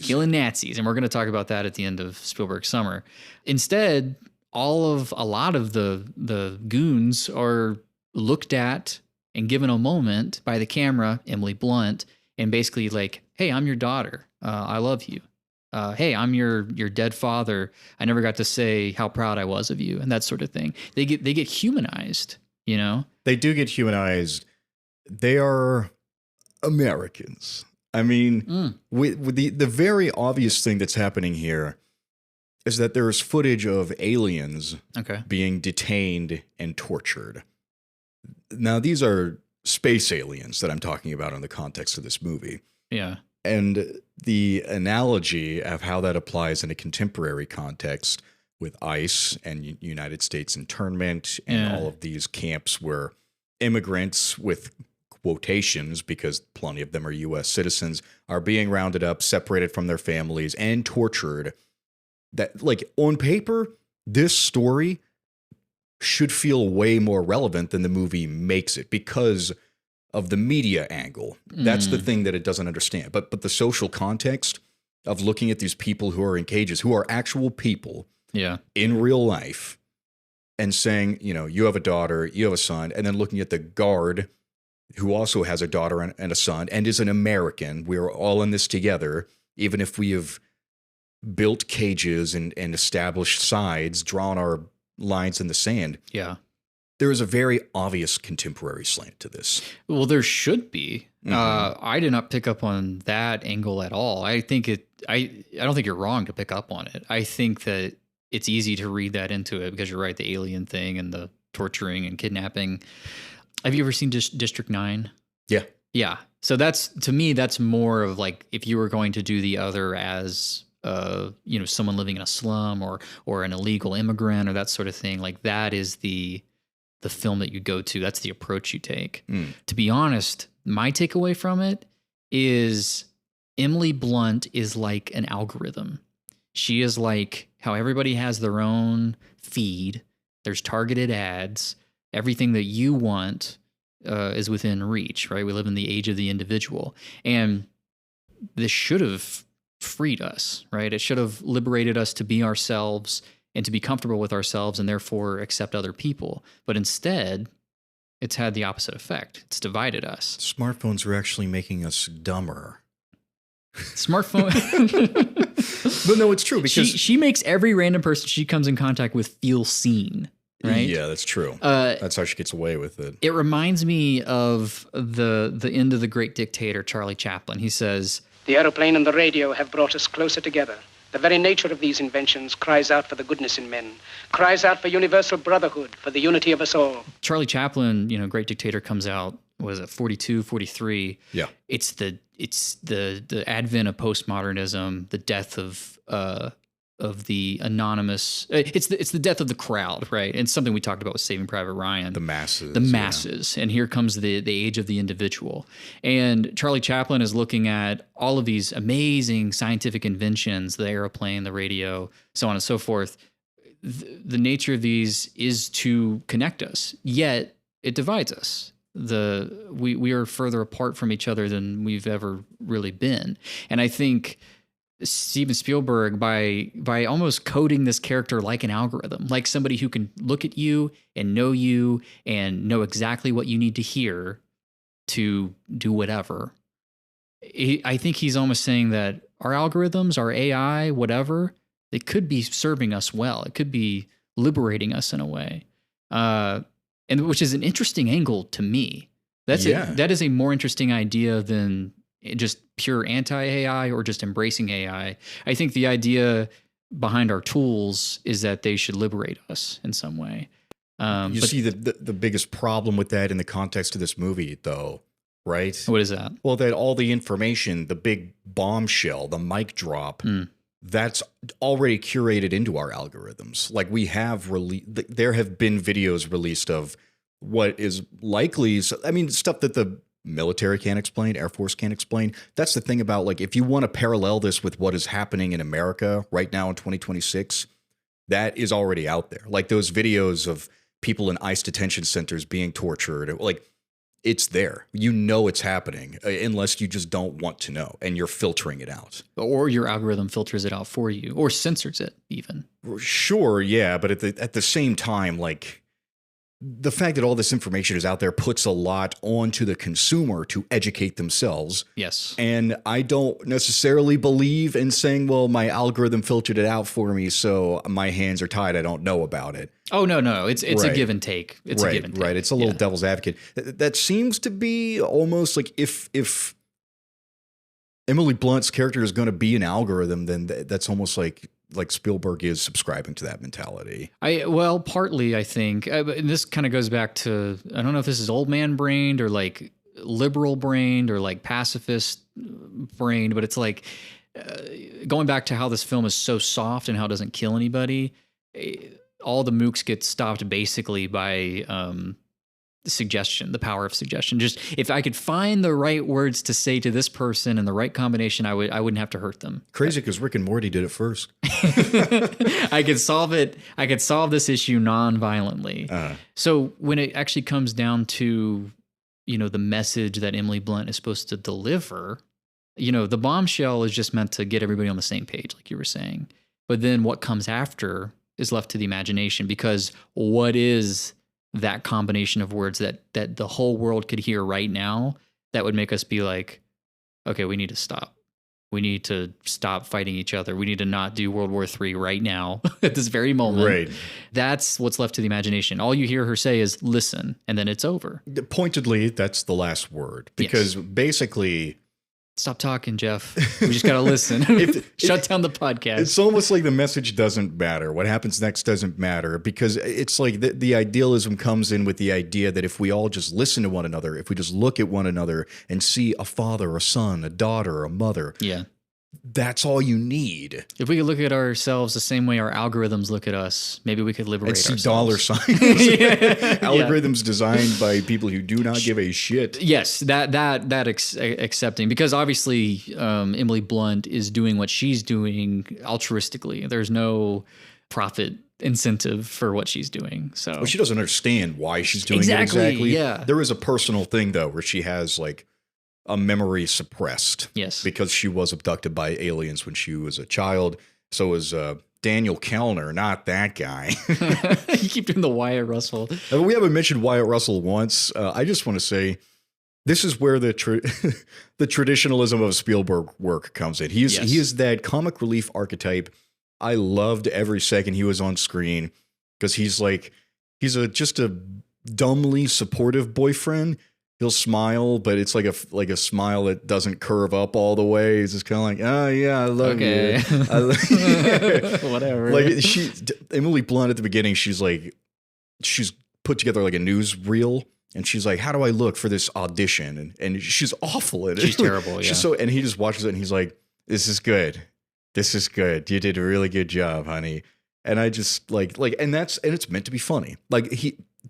Killing Nazis. And we're going to talk about that at the end of Spielberg Summer. Instead, a lot of the goons are looked at and given a moment by the camera, Emily Blunt, and basically like, hey, I'm your daughter. I love you. Hey, I'm your dead father. I never got to say how proud I was of you, and that sort of thing. They get humanized, you know? They do get humanized. They are Americans. I mean, with the very obvious thing that's happening here is that there's footage of aliens being detained and tortured. Now, these are space aliens that I'm talking about in the context of this movie. Yeah. And the analogy of how that applies in a contemporary context with ICE and United States internment and all of these camps where immigrants with quotations, because plenty of them are U.S. citizens, are being rounded up, separated from their families, and tortured. That, like, on paper, this story should feel way more relevant than the movie makes it because of the media angle. That's the thing that it doesn't understand. But the social context of looking at these people who are in cages, who are actual people in real life, and saying, you know, you have a daughter, you have a son, and then looking at the guard who also has a daughter and a son and is an American. We're all in this together, even if we have built cages and established sides, drawn our lines in the sand. Yeah. There is a very obvious contemporary slant to this. Well, there should be. I did not pick up on that angle at all. I think I don't think you're wrong to pick up on it. I think that it's easy to read that into it because you're right, the alien thing and the torturing and kidnapping. Have you ever seen District 9? Yeah. Yeah. So that's, to me, that's more of like if you were going to do the other as you know, someone living in a slum or an illegal immigrant or that sort of thing, like that is the film that you go to. That's the approach you take. To be honest, my takeaway from it is Emily Blunt is like an algorithm. She is like how everybody has their own feed. There's targeted ads. Everything that you want is within reach, right? We live in the age of the individual. And this should have freed us, right? It should have liberated us to be ourselves and to be comfortable with ourselves and therefore accept other people. But instead, it's had the opposite effect. It's divided us. Smartphones are actually making us dumber. Smartphone. But no, it's true because she makes every random person she comes in contact with feel seen. Right? Yeah, that's true. That's how she gets away with it. It reminds me of the end of The Great Dictator, Charlie Chaplin. He says, "The aeroplane and the radio have brought us closer together. The very nature of these inventions cries out for the goodness in men, cries out for universal brotherhood, for the unity of us all." Charlie Chaplin, you know, Great Dictator comes out, was it 42, 43? Yeah. It's the advent of postmodernism, the death of the anonymous. It's the death of the crowd, right? And something we talked about with Saving Private Ryan. The masses. The masses. Yeah. And here comes the age of the individual. And Charlie Chaplin is looking at all of these amazing scientific inventions, the airplane, the radio, so on and so forth. The nature of these is to connect us, yet it divides us. We are further apart from each other than we've ever really been. And I think Steven Spielberg by almost coding this character like an algorithm, like somebody who can look at you and know exactly what you need to hear to do whatever. I think he's almost saying that our algorithms, our AI, whatever, it could be serving us well. It could be liberating us in a way, and which is an interesting angle to me. That is a more interesting idea than just pure anti-AI or just embracing AI. I think the idea behind our tools is that they should liberate us in some way. You see the biggest problem with that in the context of this movie, though, right? What is that? Well, that all the information, the big bombshell, the mic drop, that's already curated into our algorithms. Like we have there have been videos released of what is likely, I mean, stuff that the military can't explain, Air Force can't explain. That's the thing about, like, if you want to parallel this with what is happening in America right now in 2026, that is already out there. Like those videos of people in ICE detention centers being tortured, like it's there. You know it's happening unless you just don't want to know and you're filtering it out. Or your algorithm filters it out for you or censors it even. Sure, yeah, but at the same time, like, the fact that all this information is out there puts a lot onto the consumer to educate themselves. Yes. And I don't necessarily believe in saying, well, my algorithm filtered it out for me, so my hands are tied. I don't know about it. Oh, no. It's a give and take. It's a give and take. Right. It's a little devil's advocate. That seems to be almost like if Emily Blunt's character is going to be an algorithm, then that's almost like Spielberg is subscribing to that mentality. Well, partly, I think. And this kind of goes back to, I don't know if this is old man brained or like liberal brained or like pacifist brained, but it's like going back to how this film is so soft and how it doesn't kill anybody. All the mooks get stopped basically by suggestion, the power of suggestion. Just if I could find the right words to say to this person and the right combination, I wouldn't have to hurt them. Crazy, because Rick and Morty did it first. I could solve it. I could solve this issue non-violently. So when it actually comes down to, the message that Emily Blunt is supposed to deliver, the bombshell is just meant to get everybody on the same page, like you were saying. But then what comes after is left to the imagination, because what is that combination of words that the whole world could hear right now that would make us be like, okay, we need to stop. We need to stop fighting each other. We need to not do World War III right now at this very moment. Right. That's what's left to the imagination. All you hear her say is listen, and then it's over. Pointedly, that's the last word, because basically, stop talking, Jeff. We just got to listen. Shut down the podcast. It's almost like the message doesn't matter. What happens next doesn't matter, because it's like the idealism comes in with the idea that if we all just listen to one another, if we just look at one another and see a father, a son, a daughter, a mother, that's all you need. If we could look at ourselves the same way our algorithms look at us, maybe we could liberate ourselves. Dollar signs. Algorithms designed by people who do not give a shit. Yes, accepting, because obviously Emily Blunt is doing what she's doing altruistically. There's no profit incentive for what she's doing. So well, she doesn't understand why she's doing it exactly. Yeah. There is a personal thing though where she has like a memory suppressed. Yes. Because she was abducted by aliens when she was a child. So was Daniel Kellner, not that guy. You keep doing the Wyatt Russell. We haven't mentioned Wyatt Russell once. I just want to say this is where the traditionalism of Spielberg work comes in. He is that comic relief archetype. I loved every second he was on screen, because he's just a dumbly supportive boyfriend. He'll smile, but it's like a smile that doesn't curve up all the way. It's just kind of like, oh yeah, I love you. Whatever. Like Emily Blunt at the beginning, she's put together like a newsreel, and she's like, how do I look for this audition? And she's awful at it. She's terrible. Yeah. And he just watches it and he's like, this is good. This is good. You did a really good job, honey. And I just and it's meant to be funny. Like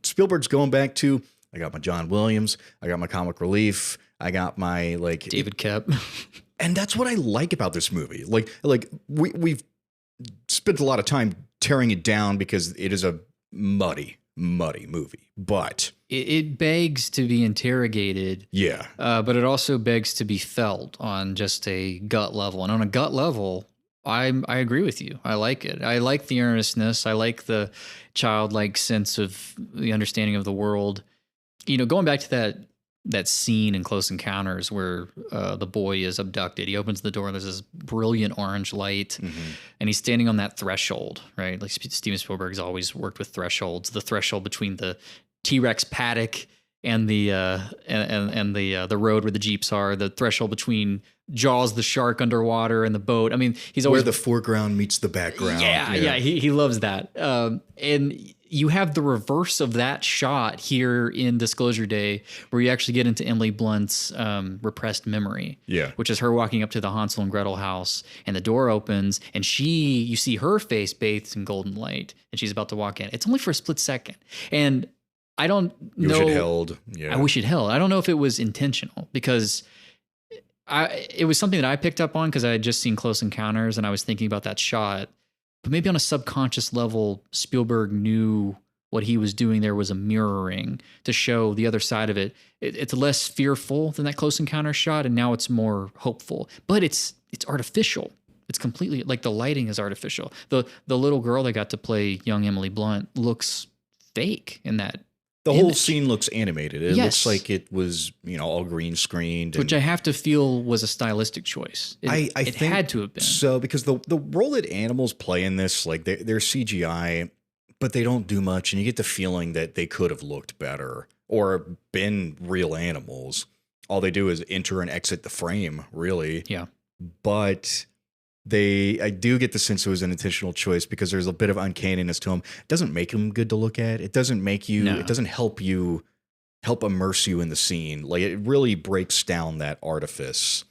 Spielberg's going back to, I got my John Williams. I got my comic relief. I got my David Koepp. And that's what I like about this movie. We've spent a lot of time tearing it down because it is a muddy muddy movie. But it begs to be interrogated. yeah, But it also begs to be felt on just a gut level. And on a gut level, I agree with you. I like it. I like the earnestness. I like the childlike sense of the understanding of the world. You know, going back to that scene in Close Encounters where the boy is abducted. He opens the door and there's this brilliant orange light, and he's standing on that threshold, right? Like Steven Spielberg's always worked with thresholds. The threshold between the T-Rex paddock and the road where the Jeeps are. The threshold between Jaws the shark underwater and the boat. I mean, he's always where the foreground meets the background. Yeah. He loves that. And you have the reverse of that shot here in Disclosure Day, where you actually get into Emily Blunt's repressed memory. Yeah. Which is her walking up to the Hansel and Gretel house, and the door opens, and you see her face bathed in golden light, and she's about to walk in. It's only for a split second. And I don't know. You wish it held. Yeah. I wish it held. I don't know if it was intentional, because it was something that I picked up on because I had just seen Close Encounters and I was thinking about that shot. But maybe on a subconscious level, Spielberg knew what he was doing there was a mirroring to show the other side of it. It's less fearful than that Close Encounter shot, and now it's more hopeful. But it's artificial. It's completely, like, the lighting is artificial. The little girl that got to play young Emily Blunt looks fake in that. The whole scene looks animated. It looks like it was, all green screened. Which I have to feel was a stylistic choice. It think had to have been. So, because the role that animals play in this, like they're CGI, but they don't do much. And you get the feeling that they could have looked better or been real animals. All they do is enter and exit the frame, really. Yeah. But I do get the sense it was an intentional choice because there's a bit of uncanniness to them. It doesn't make them good to look at. It doesn't make you, It doesn't help immerse you in the scene. Like, it really breaks down that artifice.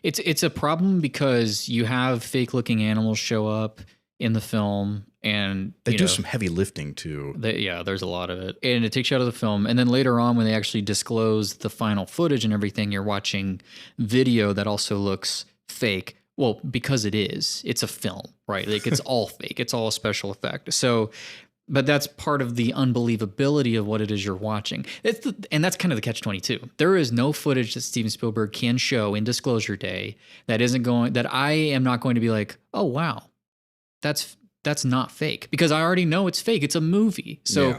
It's a problem because you have fake looking animals show up in the film, and they do some heavy lifting too. There's a lot of it, and it takes you out of the film. And then later on, when they actually disclose the final footage and everything, you're watching video that also looks fake. Well, because it's a film, right? Like, it's all fake. It's all a special effect. So, but that's part of the unbelievability of what it is you're watching. And that's kind of the catch-22. There is no footage that Steven Spielberg can show in Disclosure Day that I am not going to be like, oh, wow, that's not fake, because I already know it's fake. It's a movie. So,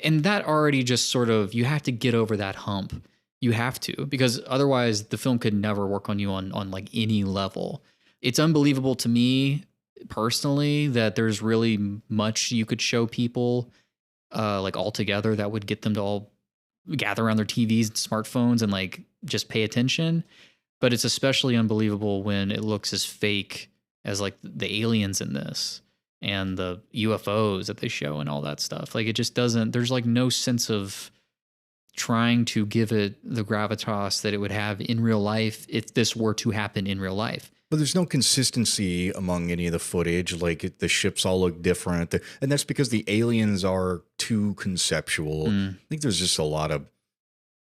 and that already just sort of, you have to get over that hump. You have to, because otherwise the film could never work on you on like any level. It's unbelievable to me personally that there's really much you could show people like all together that would get them to all gather around their TVs and smartphones and like just pay attention. But it's especially unbelievable when it looks as fake as like the aliens in this and the UFOs that they show and all that stuff. Like, it just doesn't, there's like no sense of trying to give it the gravitas that it would have in real life if this were to happen in real life. But there's no consistency among any of the footage. Like, the ships all look different. And that's because the aliens are too conceptual. I think there's just a lot of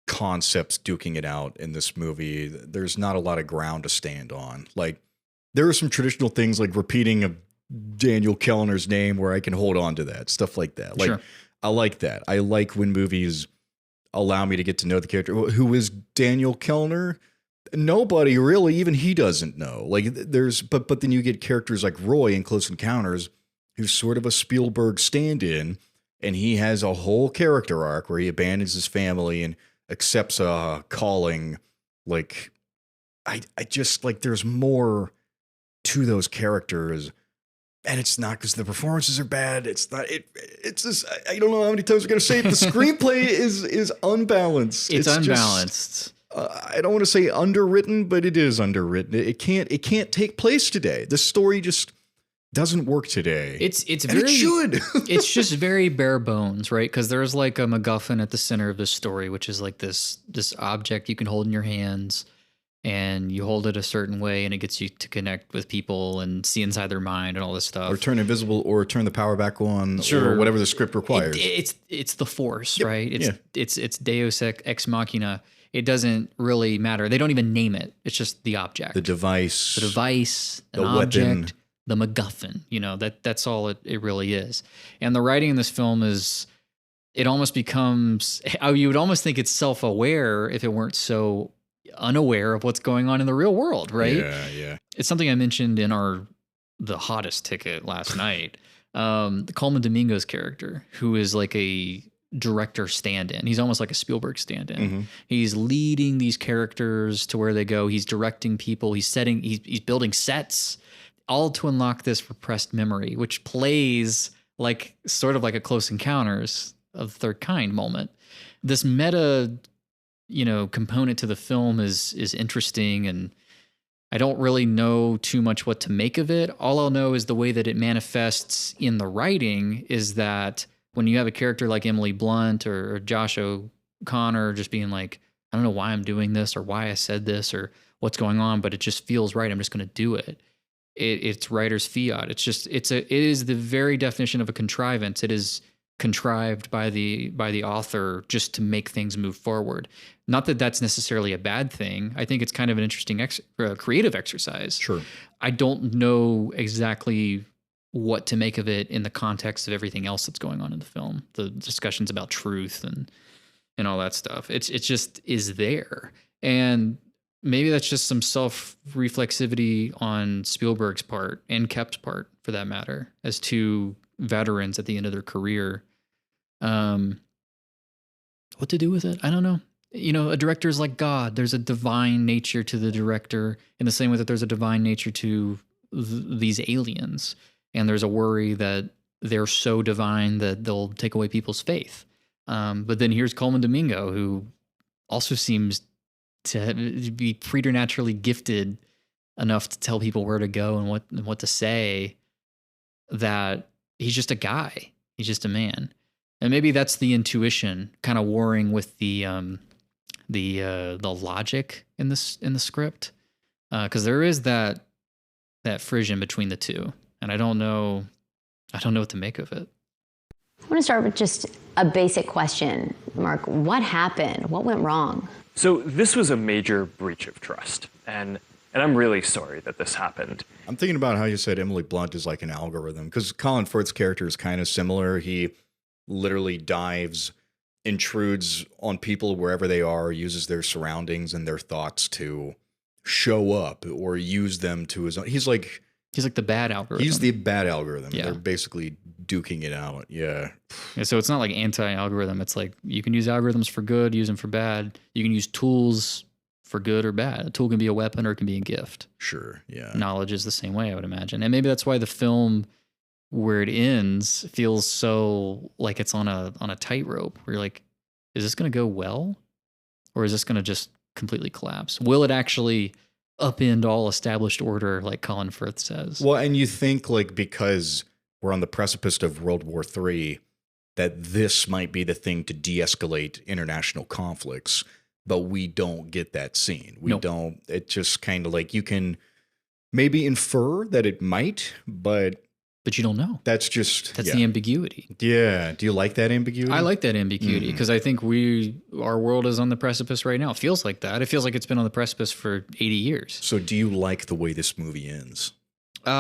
concepts duking it out in this movie. There's not a lot of ground to stand on. Like, there are some traditional things like repeating of Daniel Kellner's name where I can hold on to that, stuff like that. Like, I like that. I like when movies allow me to get to know the character. Who is Daniel Kellner? Nobody really, even he doesn't know. Like, but then you get characters like Roy in Close Encounters, who's sort of a Spielberg stand-in, and he has a whole character arc where he abandons his family and accepts a calling. Like, I just, like, there's more to those characters. And it's not because the performances are bad. It's not. It's just, I don't know how many times we're going to say it. The screenplay is unbalanced. It's unbalanced. I don't want to say underwritten, but it is underwritten. It can't take place today. The story just doesn't work today. It's and very, it should. It's just very bare bones, right? Because there's like a MacGuffin at the center of this story, which is like this object you can hold in your hands. And you hold it a certain way, and it gets you to connect with people and see inside their mind and all this stuff. Or turn invisible, or turn the power back on, or whatever the script requires. It's the Force, right? It's Deus Ex Machina. It doesn't really matter. They don't even name it. It's just the object, the device, an object, the MacGuffin. That's all it really is. And the writing in this film is it almost becomes, you would almost think it's self-aware if it weren't so unaware of what's going on in the real world, right? Yeah. It's something I mentioned in the hottest ticket last night. The Coleman Domingo's character, who is like a director stand-in. He's almost like a Spielberg stand-in. Mm-hmm. He's leading these characters to where they go. He's directing people. He's building sets, all to unlock this repressed memory, which plays like sort of like a Close Encounters of the Third Kind moment. This meta, component to the film is interesting, and I don't really know too much what to make of it. All I'll know is the way that it manifests in the writing is that when you have a character like Emily Blunt or Josh O'Connor just being like, I don't know why I'm doing this or why I said this or what's going on, but it just feels right. I'm just going to do it. It's writer's fiat. It is the very definition of a contrivance. It is contrived by the author just to make things move forward. Not that that's necessarily a bad thing. I think it's kind of an interesting creative exercise. Sure. I don't know exactly what to make of it in the context of everything else that's going on in the film. The discussions about truth and all that stuff. It just is there. And maybe that's just some self-reflexivity on Spielberg's part and Kep's part, for that matter, as two veterans at the end of their career. What to do with it? I don't know. A director is like God. There's a divine nature to the director in the same way that there's a divine nature to these aliens. And there's a worry that they're so divine that they'll take away people's faith. But then here's Coleman Domingo, who also seems to be preternaturally gifted enough to tell people where to go and what to say, that he's just a guy. He's just a man. And maybe that's the intuition kind of warring with the logic in the script. Because there is that frisson between the two. And I don't know what to make of it. I want to start with just a basic question, Mark. What happened? What went wrong? So this was a major breach of trust, and I'm really sorry that this happened. I'm thinking about how you said Emily Blunt is like an algorithm, because Colin Firth's character is kind of similar. He literally intrudes on people wherever they are, uses their surroundings and their thoughts to show up or use them to his own. He's like the bad algorithm. He's the bad algorithm. Yeah. They're basically duking it out. Yeah. So it's not like anti-algorithm. It's like you can use algorithms for good, use them for bad. You can use tools for good or bad. A tool can be a weapon or it can be a gift. Sure. Yeah. Knowledge is the same way, I would imagine. And maybe that's why the film, where it ends, feels so like it's on a tightrope where you're like, is this going to go well? Or is this going to just completely collapse? Will it actually upend all established order, like Colin Firth says? Well, and you think like because we're on the precipice of World War III, that this might be the thing to de-escalate international conflicts, but we don't get that scene. We don't. It just kind of like you can maybe infer that it might, but you don't know. That's the ambiguity. Yeah. Do you like that ambiguity? I like that ambiguity because I think our world is on the precipice right now. It feels like that. It feels like it's been on the precipice for 80 years. So do you like the way this movie ends? That's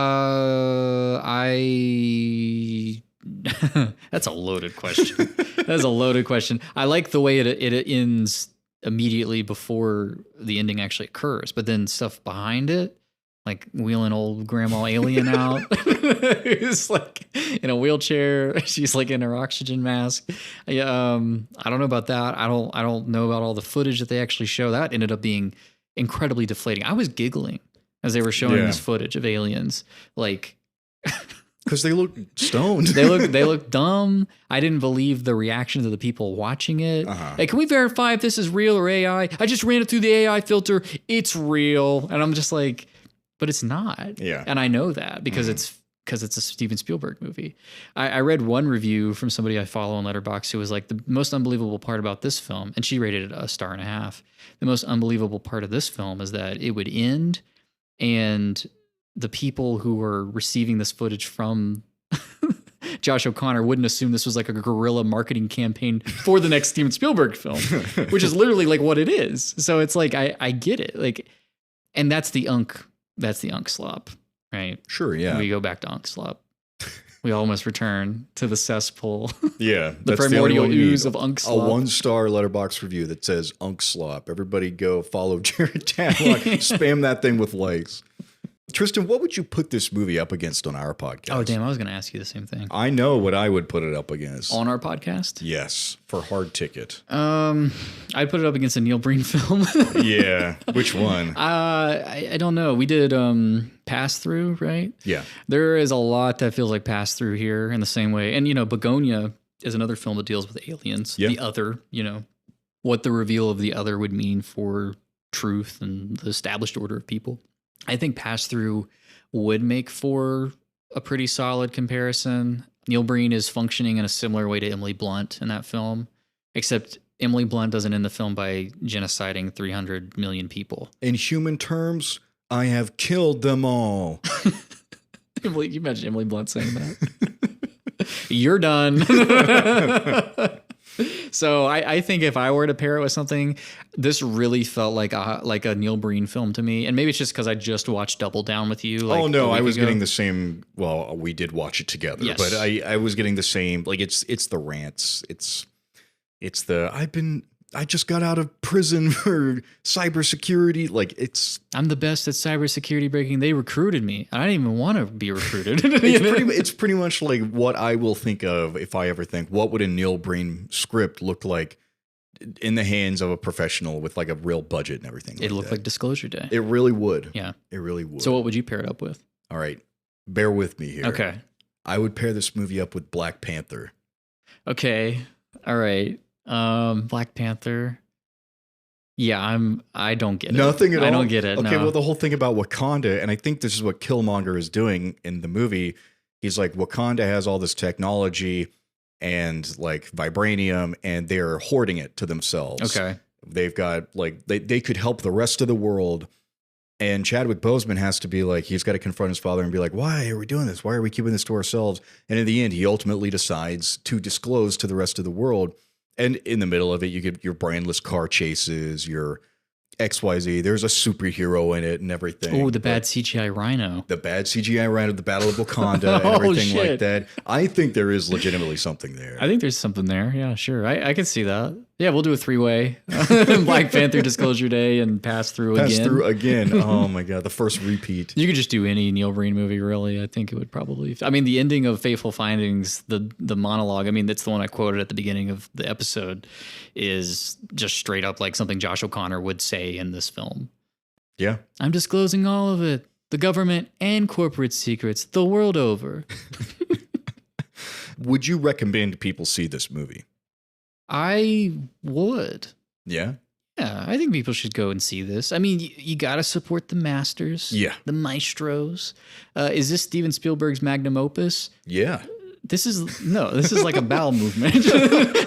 a loaded question. That's a loaded question. I like the way it ends immediately before the ending actually occurs, but then stuff behind it, like wheeling old grandma alien out, who's like in a wheelchair. She's like in her oxygen mask. I don't know about that. I don't know about all the footage that they actually show. That ended up being incredibly deflating. I was giggling as they were showing this footage of aliens, like because they look stoned. they look dumb. I didn't believe the reactions of the people watching it. Hey, can we verify if this is real or AI? I just ran it through the AI filter. It's real, and I'm just like, but it's not. Yeah. And I know that because it's a Steven Spielberg movie. I read one review from somebody I follow on Letterboxd who was like, the most unbelievable part about this film, and she rated it 1.5 stars. The most unbelievable part of this film is that it would end and the people who were receiving this footage from Josh O'Connor wouldn't assume this was like a guerrilla marketing campaign for the next Steven Spielberg film, which is literally like what it is. So it's like, I get it. Like, and that's the unk slop, right? Sure. Yeah. We go back to unk slop. We all must return to the cesspool. Yeah. The that's primordial only one you ooze need. of Unk A Slop. 1-star letterbox review that says Unk Slop. Everybody go follow Jared Tadlock. Spam that thing with likes. Tristan, what would you put this movie up against on our podcast? Oh, damn. I was going to ask you the same thing. I know what I would put it up against. On our podcast? Yes, for hard ticket. I'd put it up against a Neil Breen film. Yeah. Which one? I don't know. We did Pass Through, right? Yeah. There is a lot that feels like Pass Through here in the same way. And, Begonia is another film that deals with aliens. Yeah. The other, what the reveal of the other would mean for truth and the established order of people. I think Pass Through would make for a pretty solid comparison. Neil Breen is functioning in a similar way to Emily Blunt in that film, except Emily Blunt doesn't end the film by genociding 300 million people. In human terms, I have killed them all. Emily, you imagine Emily Blunt saying that? You're done. So I think if I were to pair it with something, this really felt like a Neil Breen film to me. And maybe it's just because I just watched Double Down with you. Oh no, I was getting the same. Well, we did watch it together, Yes. but I was getting the same. Like it's the rants. It's the I just got out of prison for cybersecurity. Like I'm the best at cybersecurity breaking. They recruited me. I didn't even want to be recruited. it's pretty much like what I will think of if I ever think what would a Neil Breen script look like in the hands of a professional with like a real budget and everything. It looked like Disclosure Day. It really would. Yeah, it really would. So what would you pair it up with? All right, bear with me here. Okay, I would pair this movie up with Black Panther. Okay, all right. Black Panther. Yeah, I don't get it. Nothing at all? I don't get it. Okay, no. well, the whole thing about Wakanda, and I think this is what Killmonger is doing in the movie. He's like, Wakanda has all this technology and like vibranium, and they're hoarding it to themselves. Okay. They've got like, they could help the rest of the world. And Chadwick Boseman has to be like, he's got to confront his father and be like, why are we doing this? Why are we keeping this to ourselves? And in the end, he ultimately decides to disclose to the rest of the world. And in the middle of it, you get your brainless car chases, your XYZ. There's a superhero in it and everything. Oh, the bad CGI rhino. The bad CGI rhino, the Battle of Wakanda, and everything like that. I think there is legitimately something there. I think there's something there. Yeah, sure. I can see that. Yeah, we'll do a 3-way. Black Panther, Disclosure Day, and Pass Through again. Pass Through again. Oh my God, the first repeat. You could just do any Neil Breen movie, really. I think it would probably. I mean, the ending of Fateful Findings, the monologue. I mean, that's the one I quoted at the beginning of the episode. Is just straight up like something Josh O'Connor would say in this film. Yeah, I'm disclosing all of it, the government and corporate secrets, the world over. Would you recommend people see this movie? I would. Yeah. Yeah, I think people should go and see this. I mean, you got to support the masters. Yeah. The maestros. Is this Steven Spielberg's magnum opus? Yeah. This is like a bowel movement.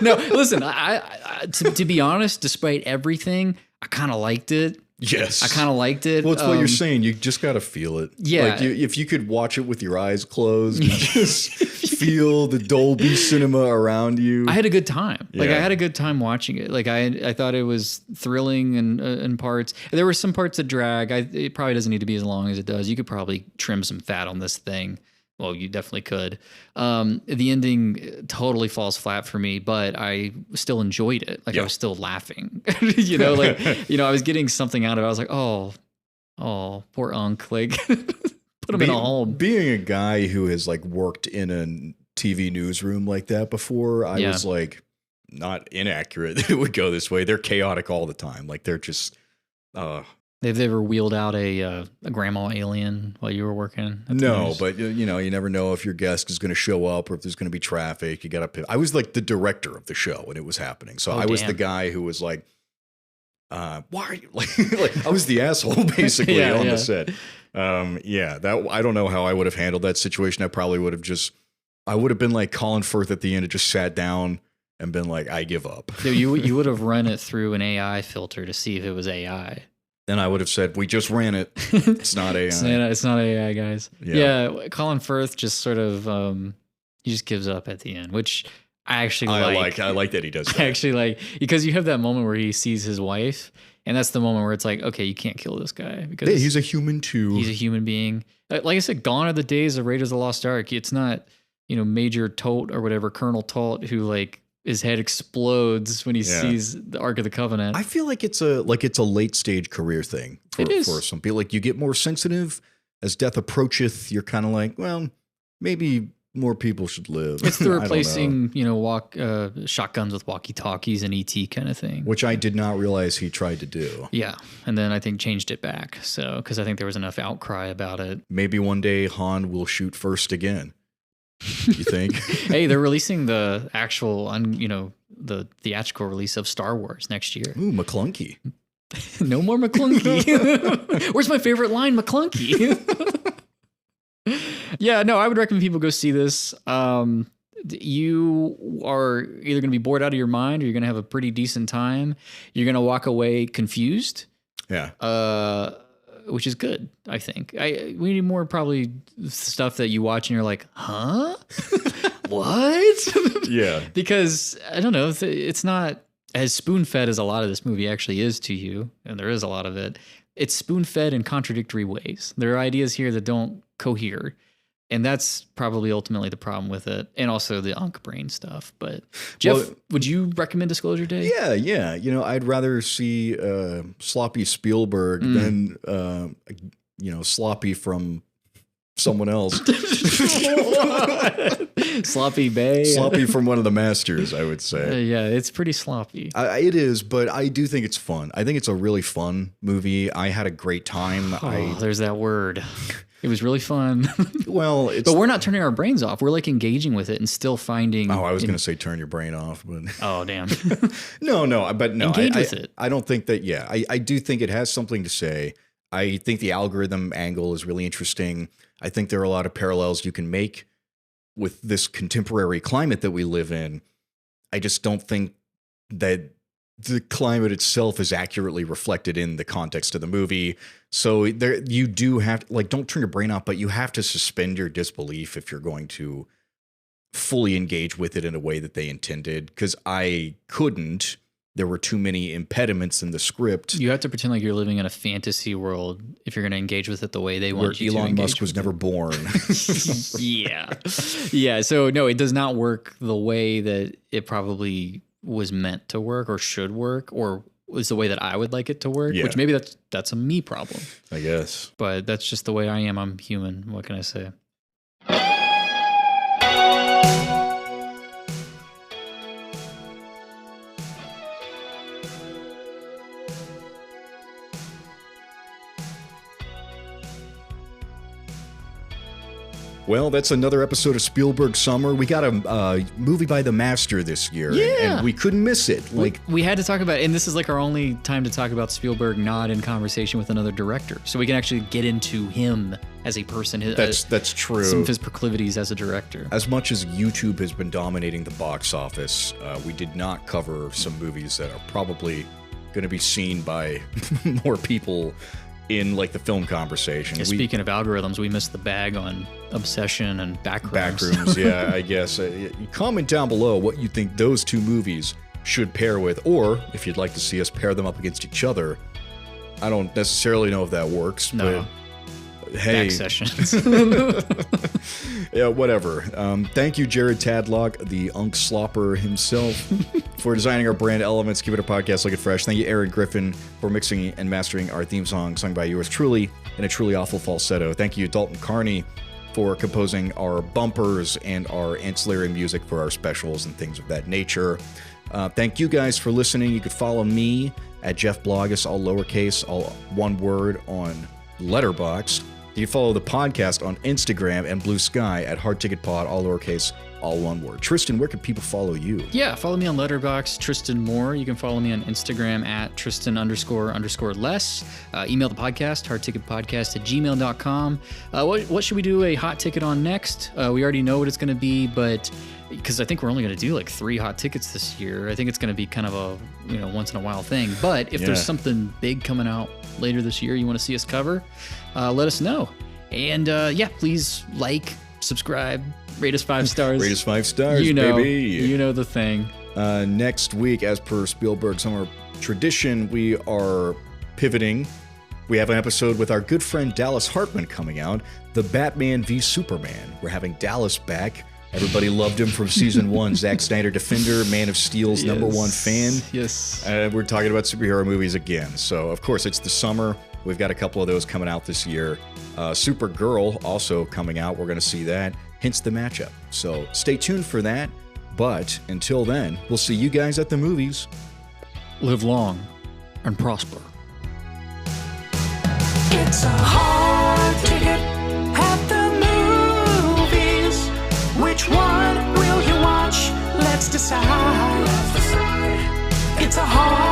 No, listen, to be honest, despite everything, I kind of liked it. Yes. I kind of liked it. Well, it's what you're saying. You just got to feel it. Yeah. Like if you could watch it with your eyes closed and just feel the Dolby cinema around you. I had a good time. Like Yeah. I had a good time watching it. Like I thought it was thrilling in parts. There were some parts that drag. It probably doesn't need to be as long as it does. You could probably trim some fat on this thing. Well, you definitely could. The ending totally falls flat for me, but I still enjoyed it. Like I was still laughing. I was getting something out of it. I was like, oh, poor Unk. Like put him in a home. Being a guy who has like worked in a TV newsroom like that before, I was like not inaccurate that it would go this way. They're chaotic all the time. Like they're just They've ever wheeled out a grandma alien while you were working? No, but you never know if your guest is going to show up or if there's going to be traffic. You got to. I was like the director of the show when it was happening, so I was the guy who was like, "Why are you like?" I was the asshole basically on the set. That I don't know how I would have handled that situation. I probably would have I would have been like Colin Firth at the end and just sat down and been like, "I give up." So you would have run it through an AI filter to see if it was AI. Then I would have said, "We just ran it. It's not AI." It's not AI, guys. Yeah, Colin Firth just sort of he just gives up at the end, which I actually like. I like that he does that. I actually like because you have that moment where he sees his wife, and that's the moment where it's like, okay, you can't kill this guy because he's a human too. He's a human being. Like I said, gone are the days of Raiders of the Lost Ark. It's not. Major Tolt or whatever, Colonel Tolt, who like his head explodes when he sees the Ark of the Covenant. I feel like it's a late stage career thing for some people. Like you get more sensitive as death approacheth. You're kind of like, well, maybe more people should live. It's the replacing, shotguns with walkie-talkies and ET kind of thing. Which I did not realize he tried to do. Yeah, and then I think changed it back. So, because I think there was enough outcry about it. Maybe one day Han will shoot first again. You think? Hey, they're releasing the actual, the theatrical release of Star Wars next year. Ooh, McClunky. No more McClunky. Where's my favorite line, McClunky? Yeah, no, I would recommend people go see this. You are either going to be bored out of your mind or you're going to have a pretty decent time. You're going to walk away confused. Yeah. Which is good, I think. We need more probably stuff that you watch and you're like, huh? What? Yeah. Because, I don't know, it's not as spoon-fed as a lot of this movie actually is to you, and there is a lot of it. It's spoon-fed in contradictory ways. There are ideas here that don't cohere, and that's probably ultimately the problem with it, and also the Unk brain stuff. But Jeff, would you recommend Disclosure Day? Yeah. I'd rather see sloppy Spielberg than sloppy from someone else. Sloppy Bay. Sloppy from one of the masters, I would say. Yeah, it's pretty sloppy. It is, but I do think it's fun. I think it's a really fun movie. I had a great time. There's that word. It was really fun. Well, but we're not turning our brains off. We're like engaging with it and still finding. Oh, I was going to say turn your brain off, but oh damn. No. Engage with it. I don't think that. Yeah, I do think it has something to say. I think the algorithm angle is really interesting. I think there are a lot of parallels you can make with this contemporary climate that we live in. I just don't think that the climate itself is accurately reflected in the context of the movie. So there, you do have to, don't turn your brain off, but you have to suspend your disbelief if you're going to fully engage with it in a way that they intended. Because I couldn't. There were too many impediments in the script. You have to pretend like you're living in a fantasy world if you're going to engage with it the way they want you to. Elon Musk was never born. Yeah. So no, it does not work the way that it probably was meant to work or should work or was the way that I would like it to work. Yeah. Which maybe that's a me problem, I guess. But that's just the way I am. I'm human. What can I say? Well, that's another episode of Spielberg Summer. We got a movie by the master this year, and we couldn't miss it. We had to talk about it, and this is like our only time to talk about Spielberg not in conversation with another director. So we can actually get into him as a person. That's true. Some of his proclivities as a director. As much as YouTube has been dominating the box office, we did not cover some movies that are probably going to be seen by more people in the film conversation. Speaking of algorithms, we missed the bag on Obsession and Backrooms. Backrooms, yeah, I guess. Comment down below what you think those two movies should pair with, or if you'd like to see us pair them up against each other. I don't necessarily know if that works, but hey. Back sessions. Yeah, whatever. Thank you, Jared Tadlock, the Unk Slopper himself, for designing our brand elements. Keep it a podcast, look it fresh. Thank you, Aaron Griffin, for mixing and mastering our theme song, sung by yours truly in a truly awful falsetto. Thank you, Dalton Carney, for composing our bumpers and our ancillary music for our specials and things of that nature. Thank you guys for listening. You could follow me at Jeff Blogus, all lowercase, all one word, on Letterboxd. You can follow the podcast on Instagram and Blue Sky at Hard Ticket Pod, all lowercase, all one word. Tristan, where can people follow you? Yeah, follow me on Letterboxd, Tristan Moore. You can follow me on Instagram at Tristan__less. Email the podcast, hardticketpodcast@gmail.com. What should we do a hot ticket on next? We already know what it's going to be, but because I think we're only going to do 3 hot tickets this year. I think it's going to be kind of a once in a while thing. But if there's something big coming out later this year you want to see us cover, let us know. And please subscribe, rate us 5 stars. Rate us 5 stars, baby. You know the thing. Next week, as per Spielberg Summer tradition, we are pivoting. We have an episode with our good friend Dallas Hartman coming out, The Batman v Superman. We're having Dallas back Everybody loved him from season 1. Zack Snyder, Defender, Man of Steel's #1 fan. Yes. We're talking about superhero movies again. So, of course, it's the summer. We've got a couple of those coming out this year. Supergirl also coming out. We're going to see that. Hence the matchup. So stay tuned for that. But until then, we'll see you guys at the movies. Live long and prosper. It's a hard ticket at the movies. Which one will you watch? Let's decide. It's a hard